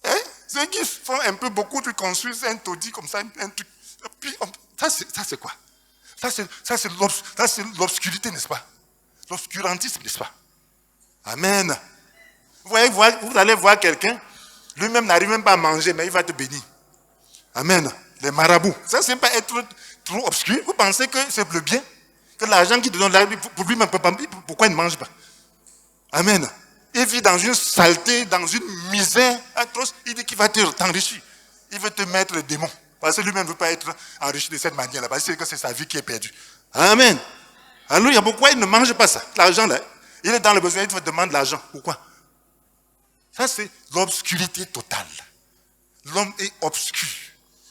Hein? Ceux qui font un peu beaucoup, tu construis un taudis comme ça, un truc. Puis, ça c'est quoi? Ça c'est l'obscurité, n'est-ce pas? L'obscurantisme, n'est-ce pas? Amen. Vous allez voir quelqu'un, lui-même n'arrive même pas à manger, mais il va te bénir. Amen. Les marabouts. Ça, c'est pas être trop obscur. Vous pensez que c'est le bien? Que l'argent qui te donne, pour lui-même, pourquoi il ne mange pas? Amen. Il vit dans une saleté, dans une misère atroce. Il dit qu'il va t'enrichir. Il veut te mettre le démon. Parce que lui-même ne veut pas être enrichi de cette manière-là. Parce que c'est sa vie qui est perdue. Amen. Alléluia. Pourquoi il ne mange pas ça? L'argent, là, il est dans le besoin, il te demande l'argent. Pourquoi? Ça, c'est l'obscurité totale. L'homme est obscur.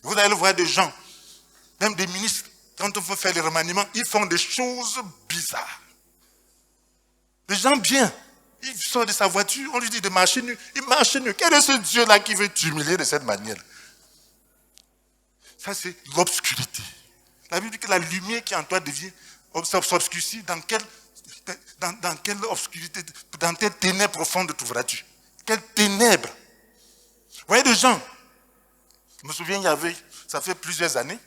Vous allez voir des gens, même des ministres, quand on veut faire les remaniements, ils font des choses bizarres. Des gens bien. Il sort de sa voiture, on lui dit de marcher nu. Il marche nu. Quel est ce Dieu-là qui veut t'humilier de cette manière? Ça, c'est l'obscurité. La Bible dit que la lumière qui en toi devient s'obscurcit. Dans quelle obscurité, dans quelle ténèbres profondes trouveras-tu? Quelles ténèbres? Vous voyez des gens. Je me souviens, ça fait plusieurs années,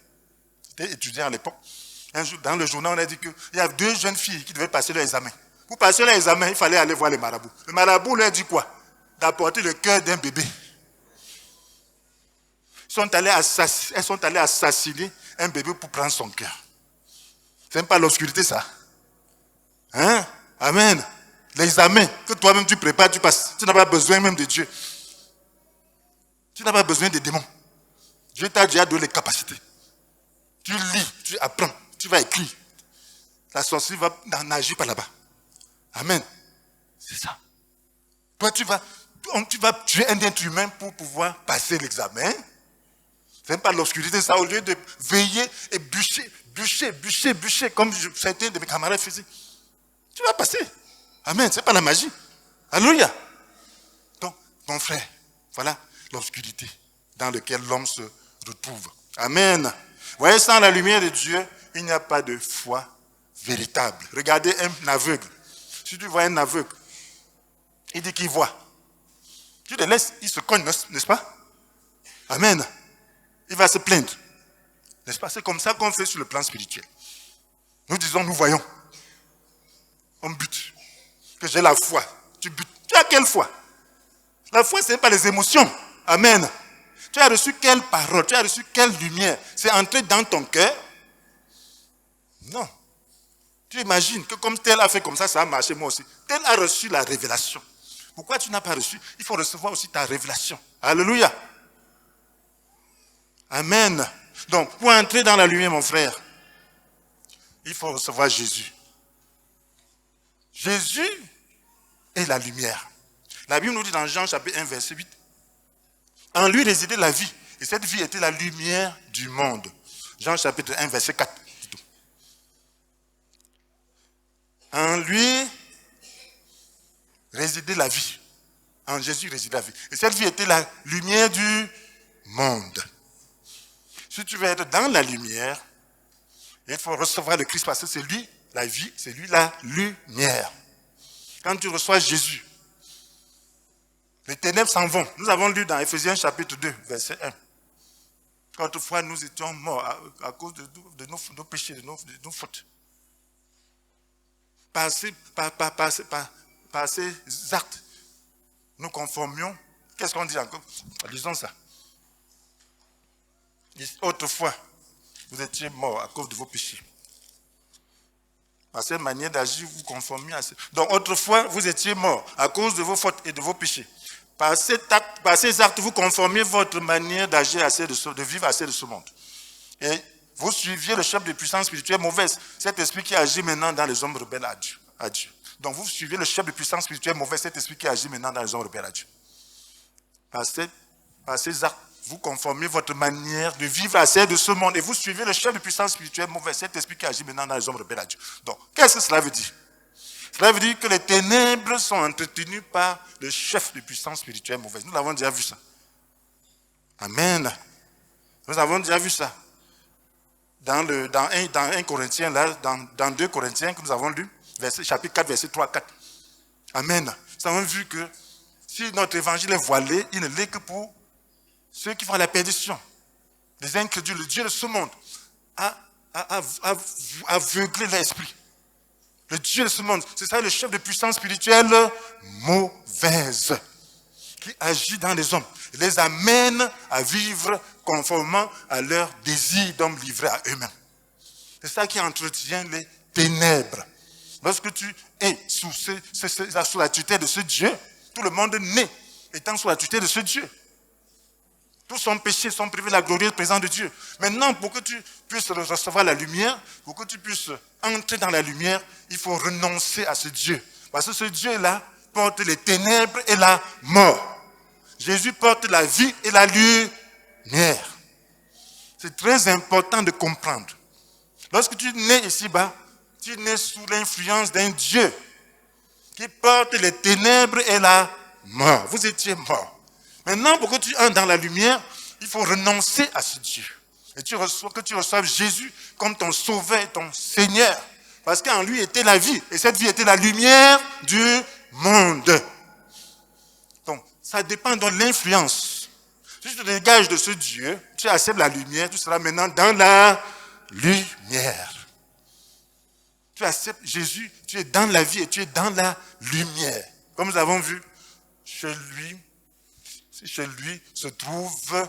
j'étais étudiant à l'époque. Un jour, dans le journal, on a dit qu'il y a 2 jeunes filles qui devaient passer leur examen. Pour passer leur examen, il fallait aller voir les marabouts. Le marabout leur dit quoi? d'apporter le cœur d'un bébé. Elles sont allées assassiner un bébé pour prendre son cœur. C'est même pas l'obscurité, ça. Hein? Amen. L'examen que toi-même tu prépares, tu passes. Tu n'as pas besoin même de Dieu. Tu n'as pas besoin des démons. Dieu t'a déjà donné les capacités. Tu lis, tu apprends, tu vas écrire. La sorcière va nager par là-bas. Amen. C'est ça. Toi, tu vas tuer un être humain pour pouvoir passer l'examen. Ce n'est pas l'obscurité, ça, au lieu de veiller et bûcher, comme certains de mes camarades faisaient. Tu vas passer. Amen, ce n'est pas la magie. Alléluia. Donc, mon frère, voilà l'obscurité dans laquelle l'homme se retrouve. Amen. Vous voyez, sans la lumière de Dieu, il n'y a pas de foi véritable. Regardez un aveugle. Si tu vois un aveugle, il dit qu'il voit. Tu le laisses, il se cogne, n'est-ce pas? Amen. Il va se plaindre. N'est-ce pas? C'est comme ça qu'on fait sur le plan spirituel. Nous disons, nous voyons. On bute. Que j'ai la foi. Tu butes. Tu as quelle foi? La foi, ce n'est pas les émotions. Amen. Tu as reçu quelle parole? Tu as reçu quelle lumière? C'est entré dans ton cœur? Non. Tu imagines que comme tel a fait comme ça a marché moi aussi. Tel a reçu la révélation. Pourquoi tu n'as pas reçu? Il faut recevoir aussi ta révélation. Alléluia. Amen. Donc, pour entrer dans la lumière, mon frère, il faut recevoir Jésus. Jésus est la lumière. La Bible nous dit dans Jean chapitre 1, verset 8, en lui résidait la vie, et cette vie était la lumière du monde. Jean chapitre 1, verset 4. En lui résidait la vie. En Jésus résidait la vie. Et cette vie était la lumière du monde. Si tu veux être dans la lumière, il faut recevoir le Christ parce que c'est lui la vie, c'est lui la lumière. Quand tu reçois Jésus, les ténèbres s'en vont. Nous avons lu dans Ephésiens chapitre 2, verset 1. Qu'autrefois nous étions morts à cause de nos péchés, de nos fautes. Par ces actes, nous conformions. Qu'est-ce qu'on dit encore? Lisons ça. Autrefois, vous étiez morts à cause de vos péchés. Par cette manière d'agir, vous conformiez à ce... Donc, autrefois, vous étiez morts à cause de vos fautes et de vos péchés. Par ces actes, vous conformiez votre manière d'agir, de vivre à celle de ce monde. Et vous suiviez le chef de puissance spirituelle mauvaise, cet esprit qui agit maintenant dans les hommes rebelles à Dieu. Donc, vous suivez le chef de puissance spirituelle mauvaise, cet esprit qui agit maintenant dans les hommes rebelles à Dieu. Par ces actes, vous conformez votre manière de vivre à celle de ce monde et vous suivez le chef de puissance spirituelle mauvaise, cet esprit qui agit maintenant dans les hommes rebelles à Dieu. Donc, qu'est-ce que cela veut dire? Cela veut dire que les ténèbres sont entretenues par le chef de puissance spirituelle mauvaise. Nous avons déjà vu ça. Amen. Nous avons déjà vu ça. Dans 1 Corinthiens, là, dans 2 Corinthiens que nous avons lu, chapitre 4, verset 3 à 4. Amen. Nous avons vu que si notre évangile est voilé, il ne l'est que pour ceux qui font la perdition. Les incrédules, le Dieu de ce monde a aveuglé l'esprit. Le Dieu de ce monde, c'est ça le chef de puissance spirituelle mauvaise qui agit dans les hommes. Il les amène à vivre conformément à leurs désirs d'hommes livrés à eux-mêmes. C'est ça qui entretient les ténèbres. Lorsque tu es sous la tutelle de ce Dieu, tout le monde naît étant sous la tutelle de ce Dieu. Tous sont péchés, sont privés de la glorieuse présence de Dieu. Maintenant, pour que tu puisses recevoir la lumière, pour que tu puisses entrer dans la lumière, il faut renoncer à ce Dieu. Parce que ce Dieu-là porte les ténèbres et la mort. Jésus porte la vie et la lumière. C'est très important de comprendre. Lorsque tu nais ici-bas, tu nais sous l'influence d'un Dieu qui porte les ténèbres et la mort. Vous étiez mort. Maintenant, pour que tu entres dans la lumière, il faut renoncer à ce Dieu. Et que tu reçoives Jésus comme ton sauveur et ton Seigneur. Parce qu'en lui était la vie. Et cette vie était la lumière du monde. Donc, ça dépend de l'influence. Si tu te dégages de ce Dieu, tu acceptes la lumière, tu seras maintenant dans la lumière. Tu acceptes Jésus, tu es dans la vie et tu es dans la lumière. Comme nous avons vu chez lui se trouve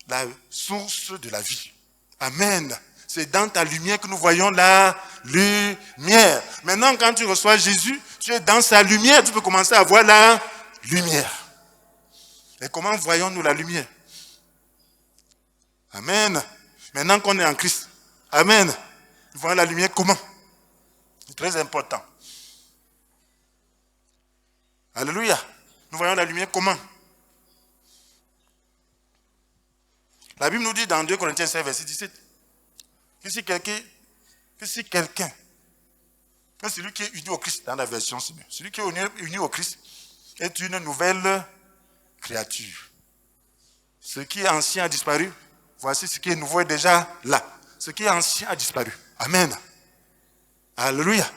la source de la vie. Amen. C'est dans ta lumière que nous voyons la lumière. Maintenant, quand tu reçois Jésus, tu es dans sa lumière, tu peux commencer à voir la lumière. Et comment voyons-nous la lumière? Amen. Maintenant qu'on est en Christ, amen. Nous voyons la lumière comment? C'est très important. Alléluia. Nous voyons la lumière comment? La Bible nous dit dans 2 Corinthiens 5, verset 17, que si quelqu'un, celui qui est uni au Christ, dans la version c'est mieux, celui qui est uni au Christ est une nouvelle créature. Ce qui est ancien a disparu, voici ce qui est nouveau est déjà là. Ce qui est ancien a disparu. Amen. Alléluia.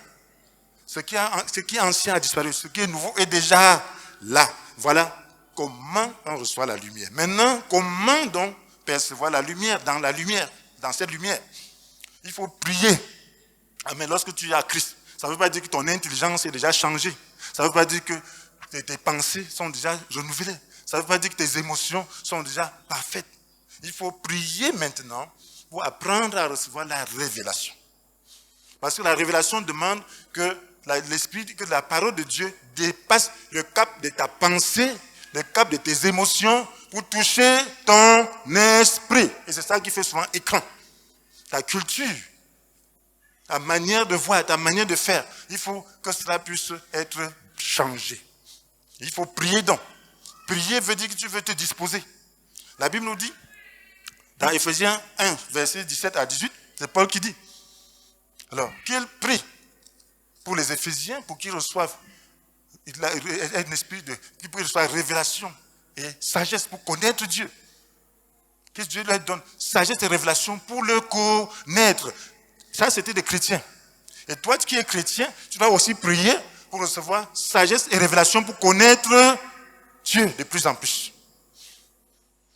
Ce qui est ancien a disparu, ce qui est nouveau est déjà là. Voilà comment on reçoit la lumière. Maintenant, comment donc percevoir la lumière, dans cette lumière? Il faut prier. Amen. Lorsque tu es à Christ, ça ne veut pas dire que ton intelligence est déjà changée. Ça ne veut pas dire que tes pensées sont déjà renouvelées. Ça ne veut pas dire que tes émotions sont déjà parfaites. Il faut prier maintenant pour apprendre à recevoir la révélation. Parce que la révélation demande que l'esprit, que la parole de Dieu dépasse le cap de ta pensée, le cap de tes émotions pour toucher ton esprit. Et c'est ça qui fait souvent écran. Ta culture, ta manière de voir, ta manière de faire, il faut que cela puisse être changé. Il faut prier donc. Prier veut dire que tu veux te disposer. La Bible nous dit, dans Ephésiens 1, verset 17 à 18, c'est Paul qui dit, alors, qu'il prie pour les Éphésiens, pour qu'ils reçoivent un esprit qu'ils puissent recevoir révélation et sagesse pour connaître Dieu. Que Dieu leur donne sagesse et révélation pour le connaître. Ça, c'était des chrétiens. Et toi qui es chrétien, tu dois aussi prier pour recevoir sagesse et révélation pour connaître Dieu de plus en plus.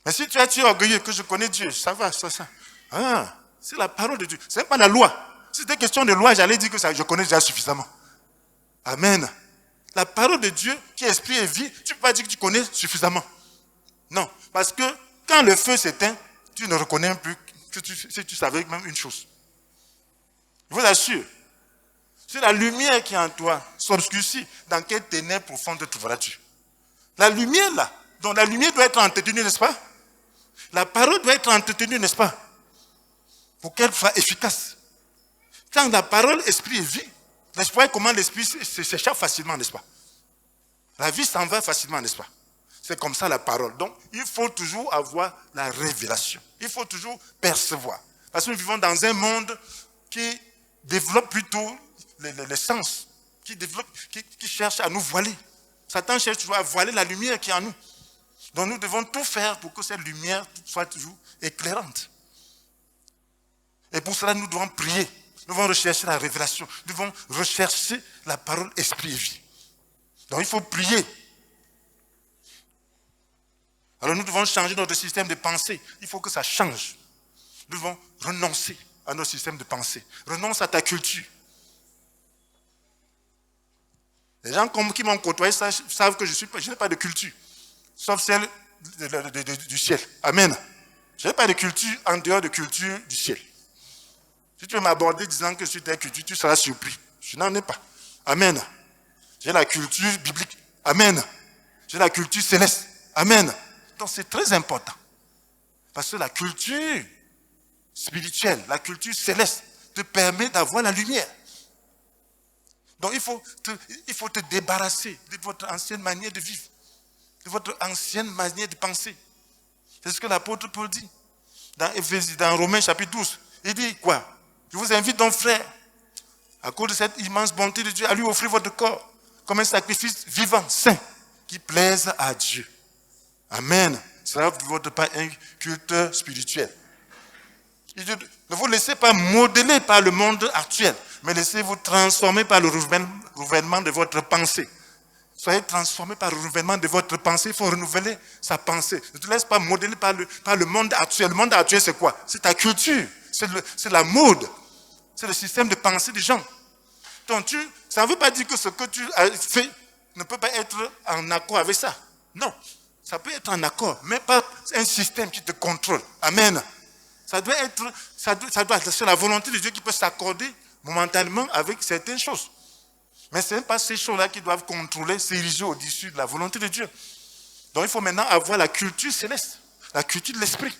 Mais si tu es orgueilleux, que je connais Dieu, ça va, ça. Ah, c'est la parole de Dieu. Ce n'est pas la loi. Si c'était question de loi, j'allais dire que ça, je connais déjà suffisamment. Amen. La parole de Dieu, qui est esprit et vie, tu ne peux pas dire que tu connais suffisamment. Non, parce que quand le feu s'éteint, tu ne reconnais plus que si tu savais même une chose. Je vous assure, si la lumière qui est en toi s'obscurcit, dans quelle ténèbres profondes te trouveras-tu? La lumière là, donc la lumière doit être entretenue, n'est-ce pas? La parole doit être entretenue, n'est-ce pas? Pour qu'elle soit efficace. Quand la parole, esprit et vie, n'est-ce pas comment l'esprit s'échappe facilement, n'est-ce pas? La vie s'en va facilement, n'est-ce pas? C'est comme ça la parole. Donc, il faut toujours avoir la révélation. Il faut toujours percevoir. Parce que nous vivons dans un monde qui développe plutôt les sens, qui cherche à nous voiler. Satan cherche toujours à voiler la lumière qui est en nous. Donc, nous devons tout faire pour que cette lumière soit toujours éclairante. Et pour cela, nous devons prier. Nous devons rechercher la révélation. Nous devons rechercher la parole esprit et vie. Donc il faut prier. Alors nous devons changer notre système de pensée. Il faut que ça change. Nous devons renoncer à notre système de pensée. Renonce à ta culture. Les gens qui m'ont côtoyé savent que je n'ai pas de culture. Sauf celle du ciel. Amen. Je n'ai pas de culture en dehors de culture du ciel. Si tu veux m'aborder disant que je suis ta culture, tu seras surpris. Je n'en ai pas. Amen. J'ai la culture biblique. Amen. J'ai la culture céleste. Amen. Donc c'est très important. Parce que la culture spirituelle, la culture céleste te permet d'avoir la lumière. Donc il faut te débarrasser de votre ancienne manière de vivre, de votre ancienne manière de penser. C'est ce que l'apôtre Paul dit. Dans Romains chapitre 12, il dit quoi? Je vous invite donc, frères, à cause de cette immense bonté de Dieu, à lui offrir votre corps comme un sacrifice vivant, saint, qui plaise à Dieu. Amen. Cela ne votre pas un culte spirituel. Il dit, ne vous laissez pas modeler par le monde actuel, mais laissez-vous transformer par le renouvellement de votre pensée. Soyez transformés par le renouvellement de votre pensée. Il faut renouveler sa pensée. Ne te laisse pas modeler par le monde actuel. Le monde actuel, c'est quoi? C'est ta culture. C'est la mode. C'est le système de pensée des gens. Donc ça ne veut pas dire que ce que tu as fait ne peut pas être en accord avec ça. Non, ça peut être en accord, mais pas un système qui te contrôle. Amen. Ça doit être c'est la volonté de Dieu qui peut s'accorder momentanément avec certaines choses. Mais ce n'est pas ces choses-là qui doivent contrôler, s'ériger au-dessus de la volonté de Dieu. Donc il faut maintenant avoir la culture céleste, la culture de l'esprit.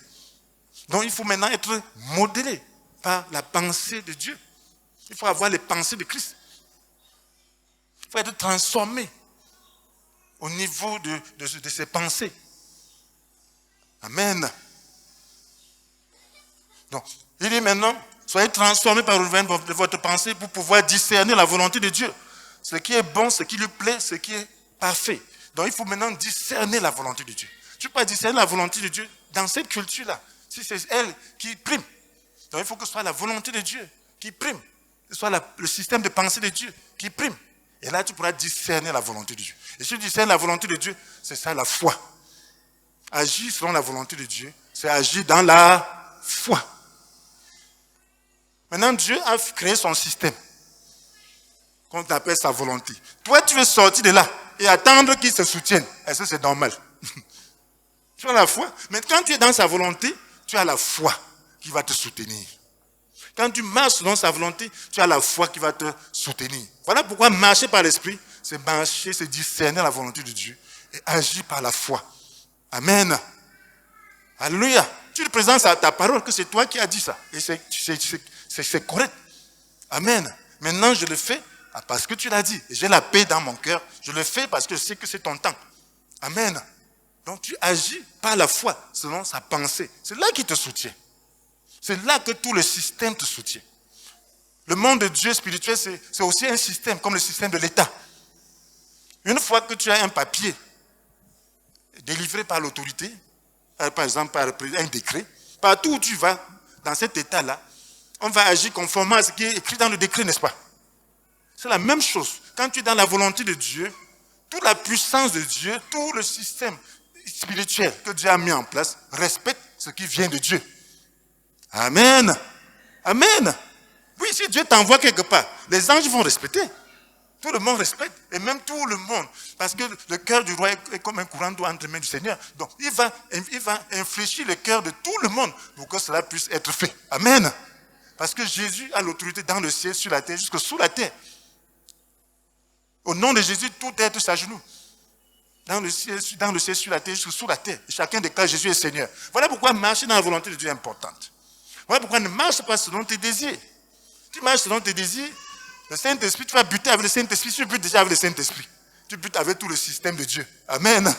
Donc il faut maintenant être modélé par la pensée de Dieu. Il faut avoir les pensées de Christ. Il faut être transformé au niveau de ses pensées. Amen. Donc, il dit maintenant, soyez transformés par le renouvellement de votre pensée pour pouvoir discerner la volonté de Dieu. Ce qui est bon, ce qui lui plaît, ce qui est parfait. Donc, il faut maintenant discerner la volonté de Dieu. Tu peux pas discerner la volonté de Dieu dans cette culture-là. Si c'est elle qui prime. Donc, il faut que ce soit la volonté de Dieu qui prime. Que ce soit le système de pensée de Dieu qui prime. Et là, tu pourras discerner la volonté de Dieu. Et si tu discernes la volonté de Dieu, c'est ça la foi. Agir selon la volonté de Dieu, c'est agir dans la foi. Maintenant, Dieu a créé son système, qu'on appelle sa volonté. Toi, tu veux sortir de là et attendre qu'il se soutienne. Est-ce que c'est normal? Tu as la foi. Mais quand tu es dans sa volonté, tu as la foi qui va te soutenir. Quand tu marches selon sa volonté, tu as la foi qui va te soutenir. Voilà pourquoi marcher par l'esprit, c'est marcher, c'est discerner la volonté de Dieu et agir par la foi. Amen. Alléluia. Tu le présentes à ta parole que c'est toi qui as dit ça. Et c'est correct. Amen. Maintenant, je le fais parce que tu l'as dit. Et j'ai la paix dans mon cœur. Je le fais parce que je sais que c'est ton temps. Amen. Donc tu agis par la foi selon sa pensée. C'est là qu'il te soutient. C'est là que tout le système te soutient. Le monde de Dieu spirituel, c'est aussi un système comme le système de l'État. Une fois que tu as un papier délivré par l'autorité, par exemple par un décret, partout où tu vas, dans cet État-là, on va agir conformément à ce qui est écrit dans le décret, n'est-ce pas? C'est la même chose. Quand tu es dans la volonté de Dieu, toute la puissance de Dieu, tout le système spirituel que Dieu a mis en place respecte ce qui vient de Dieu. Amen. Amen. Oui, si Dieu t'envoie quelque part, les anges vont respecter. Tout le monde respecte, et même tout le monde. Parce que le cœur du roi est comme un courant d'eau entre les mains du Seigneur. Donc, il va infléchir le cœur de tout le monde pour que cela puisse être fait. Amen. Parce que Jésus a l'autorité dans le ciel, sur la terre, jusque sous la terre. Au nom de Jésus, tout est à genoux. Dans le ciel, sur la terre, jusque sous la terre. Et chacun déclare Jésus est Seigneur. Voilà pourquoi marcher dans la volonté de Dieu est importante. Voilà pourquoi ne marche pas selon tes désirs. Tu marches selon tes désirs, le Saint-Esprit, tu vas buter avec le Saint-Esprit, tu butes déjà avec le Saint-Esprit. Tu butes avec tout le système de Dieu. Amen.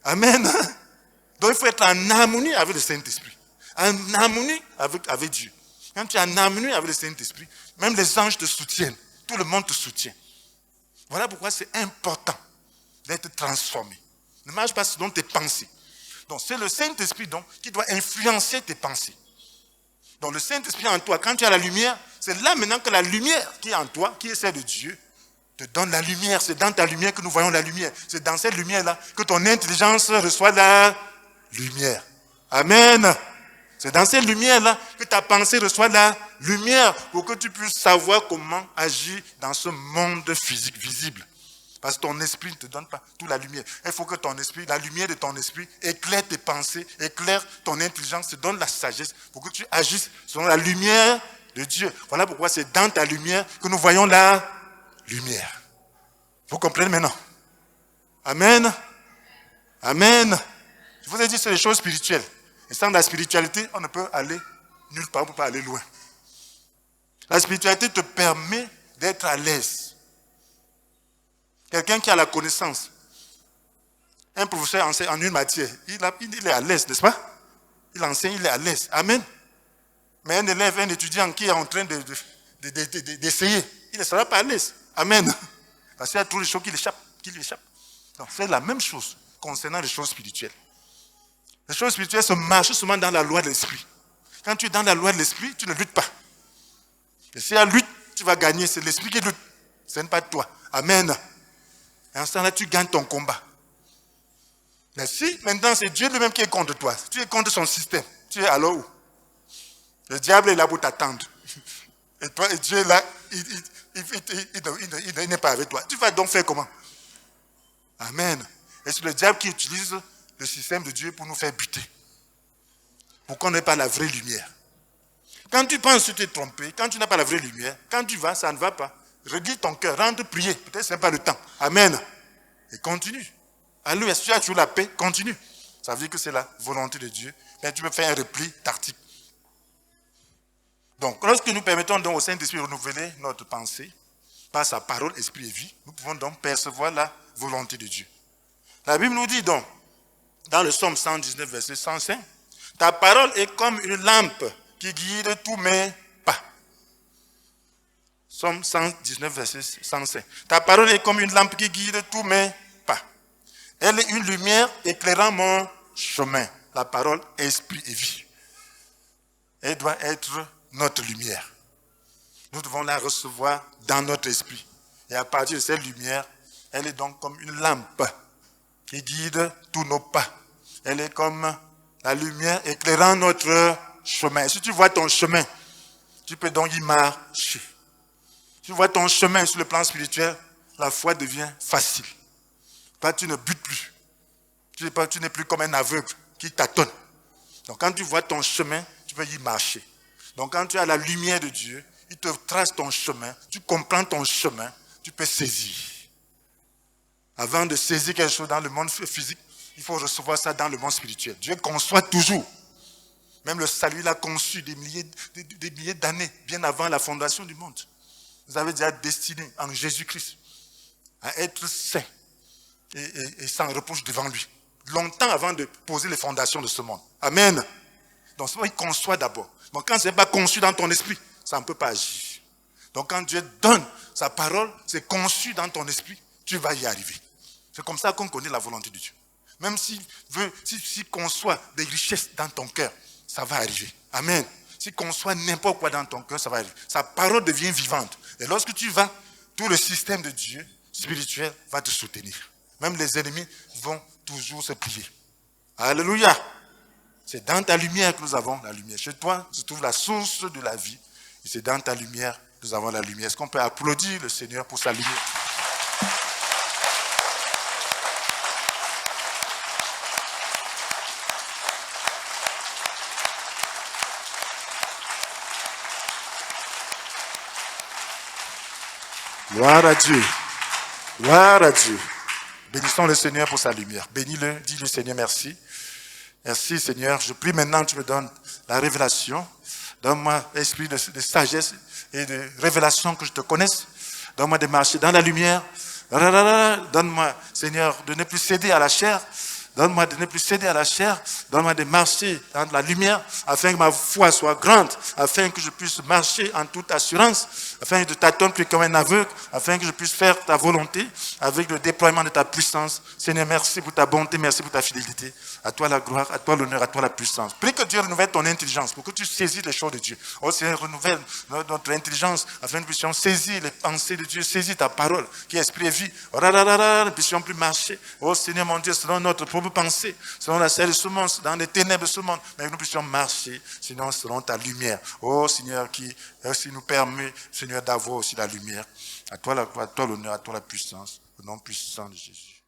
Amen. Donc il faut être en harmonie avec le Saint-Esprit. En harmonie avec Dieu. Quand tu es en harmonie avec le Saint-Esprit, même les anges te soutiennent. Tout le monde te soutient. Voilà pourquoi c'est important d'être transformé. Ne marche pas selon tes pensées. Donc c'est le Saint-Esprit donc, qui doit influencer tes pensées. Donc le Saint-Esprit en toi, quand tu as la lumière, c'est là maintenant que la lumière qui est en toi, qui est celle de Dieu, te donne la lumière. C'est dans ta lumière que nous voyons la lumière. C'est dans cette lumière-là que ton intelligence reçoit la lumière. Amen. C'est dans cette lumière-là que ta pensée reçoit la lumière pour que tu puisses savoir comment agir dans ce monde physique visible. Parce que ton esprit ne te donne pas toute la lumière. Il faut que ton esprit, la lumière de ton esprit, éclaire tes pensées, éclaire ton intelligence, te donne la sagesse pour que tu agisses selon la lumière de Dieu. Voilà pourquoi c'est dans ta lumière que nous voyons la lumière. Vous comprenez maintenant? Amen. Amen. Je vous ai dit, c'est des choses spirituelles. Et sans la spiritualité, on ne peut aller nulle part, on ne peut pas aller loin. La spiritualité te permet d'être à l'aise. Quelqu'un qui a la connaissance, un professeur enseigne en une matière, il est à l'aise, n'est-ce pas? Il enseigne, il est à l'aise. Amen. Mais un élève, un étudiant qui est en train d'essayer, il ne sera pas à l'aise. Amen. Parce qu'il y a trop de choses qui lui échappent. Donc c'est la même chose concernant les choses spirituelles. Les choses spirituelles se marchent seulement dans la loi de l'esprit. Quand tu es dans la loi de l'esprit, tu ne luttes pas. Et si la lutte, tu vas gagner. C'est l'esprit qui lutte. Ce n'est pas toi. Amen. Et en ce temps-là, tu gagnes ton combat. Mais si maintenant c'est Dieu lui-même qui est contre toi, tu es contre son système, tu es alors où? Le diable est là pour t'attendre. Et toi, et Dieu est là, il n'est pas avec toi. Tu vas donc faire comment? Amen. Et c'est le diable qui utilise le système de Dieu pour nous faire buter. Pour qu'on n'ait pas la vraie lumière. Quand tu penses que tu es trompé, quand tu n'as pas la vraie lumière, quand tu vas, ça ne va pas. Regarde ton cœur, rentre prier. Peut-être que ce n'est pas le temps. Amen. Et continue. Alléluia. Si tu as toujours la paix, continue. Ça veut dire que c'est la volonté de Dieu. Mais tu peux faire un repli tactique. Donc, lorsque nous permettons donc au Saint-Esprit de renouveler notre pensée, par sa parole, esprit et vie, nous pouvons donc percevoir la volonté de Dieu. La Bible nous dit donc, dans le psaume 119, verset 105, « Ta parole est comme une lampe qui guide tous mes pas. » Psaume 119, verset 105. « Ta parole est comme une lampe qui guide tous mes pas. Elle est une lumière éclairant mon chemin. » La parole, esprit et vie. Elle doit être notre lumière. Nous devons la recevoir dans notre esprit. Et à partir de cette lumière, elle est donc comme une lampe qui guide tous nos pas. Elle est comme la lumière éclairant notre chemin. Et si tu vois ton chemin, tu peux donc y marcher. Si tu vois ton chemin sur le plan spirituel, la foi devient facile. Toi, tu ne butes plus. Tu n'es plus comme un aveugle qui tâtonne. Donc quand tu vois ton chemin, tu peux y marcher. Donc quand tu as la lumière de Dieu, il te trace ton chemin, tu comprends ton chemin, tu peux saisir. Avant de saisir quelque chose dans le monde physique, il faut recevoir ça dans le monde spirituel. Dieu conçoit toujours. Même le salut, il a conçu des milliers d'années, bien avant la fondation du monde. Vous avez déjà destiné en Jésus-Christ à être saint et sans reproche devant lui. Longtemps avant de poser les fondations de ce monde. Amen. Donc, il conçoit d'abord. Donc, quand ce n'est pas conçu dans ton esprit, ça ne peut pas agir. Donc, quand Dieu donne sa parole, c'est conçu dans ton esprit, tu vas y arriver. C'est comme ça qu'on connaît la volonté de Dieu. Même s'il conçoit des richesses dans ton cœur, ça va arriver. Amen. S'il conçoit n'importe quoi dans ton cœur, ça va arriver. Sa parole devient vivante. Et lorsque tu vas, tout le système de Dieu spirituel va te soutenir. Même les ennemis vont toujours se plier. Alléluia. C'est dans ta lumière que nous avons la lumière. Chez toi se trouve la source de la vie. Et c'est dans ta lumière que nous avons la lumière. Est-ce qu'on peut applaudir le Seigneur pour sa lumière? Gloire à Dieu. Gloire à Dieu. Bénissons le Seigneur pour sa lumière. Bénis-le, dis-le Seigneur merci. Merci Seigneur. Je prie maintenant que tu me donnes la révélation. Donne-moi l'esprit de sagesse et de révélation, que je te connaisse. Donne-moi de marcher dans la lumière. Donne-moi, Seigneur, de ne plus céder à la chair. Donne-moi de ne plus céder à la chair. Donne-moi de marcher dans la lumière, afin que ma foi soit grande, afin que je puisse marcher en toute assurance, afin que je ne tâtonne plus comme un aveugle, afin que je puisse faire ta volonté avec le déploiement de ta puissance. Seigneur, merci pour ta bonté, merci pour ta fidélité. À toi la gloire, à toi l'honneur, à toi la puissance. Prie que Dieu renouvelle ton intelligence pour que tu saisisses les choses de Dieu. Oh Seigneur, renouvelle notre intelligence afin que nous puissions saisir les pensées de Dieu, saisir ta parole qui est esprit et vie. Nous ne puissions plus marcher. Oh Seigneur mon Dieu, selon notre propre pensée, selon la selle de ce monde, dans les ténèbres de ce monde, mais que nous puissions marcher, sinon selon ta lumière. Oh Seigneur, qui aussi nous permet, Seigneur, d'avoir aussi la lumière. À toi l'honneur, à toi la puissance, au nom puissant de Jésus.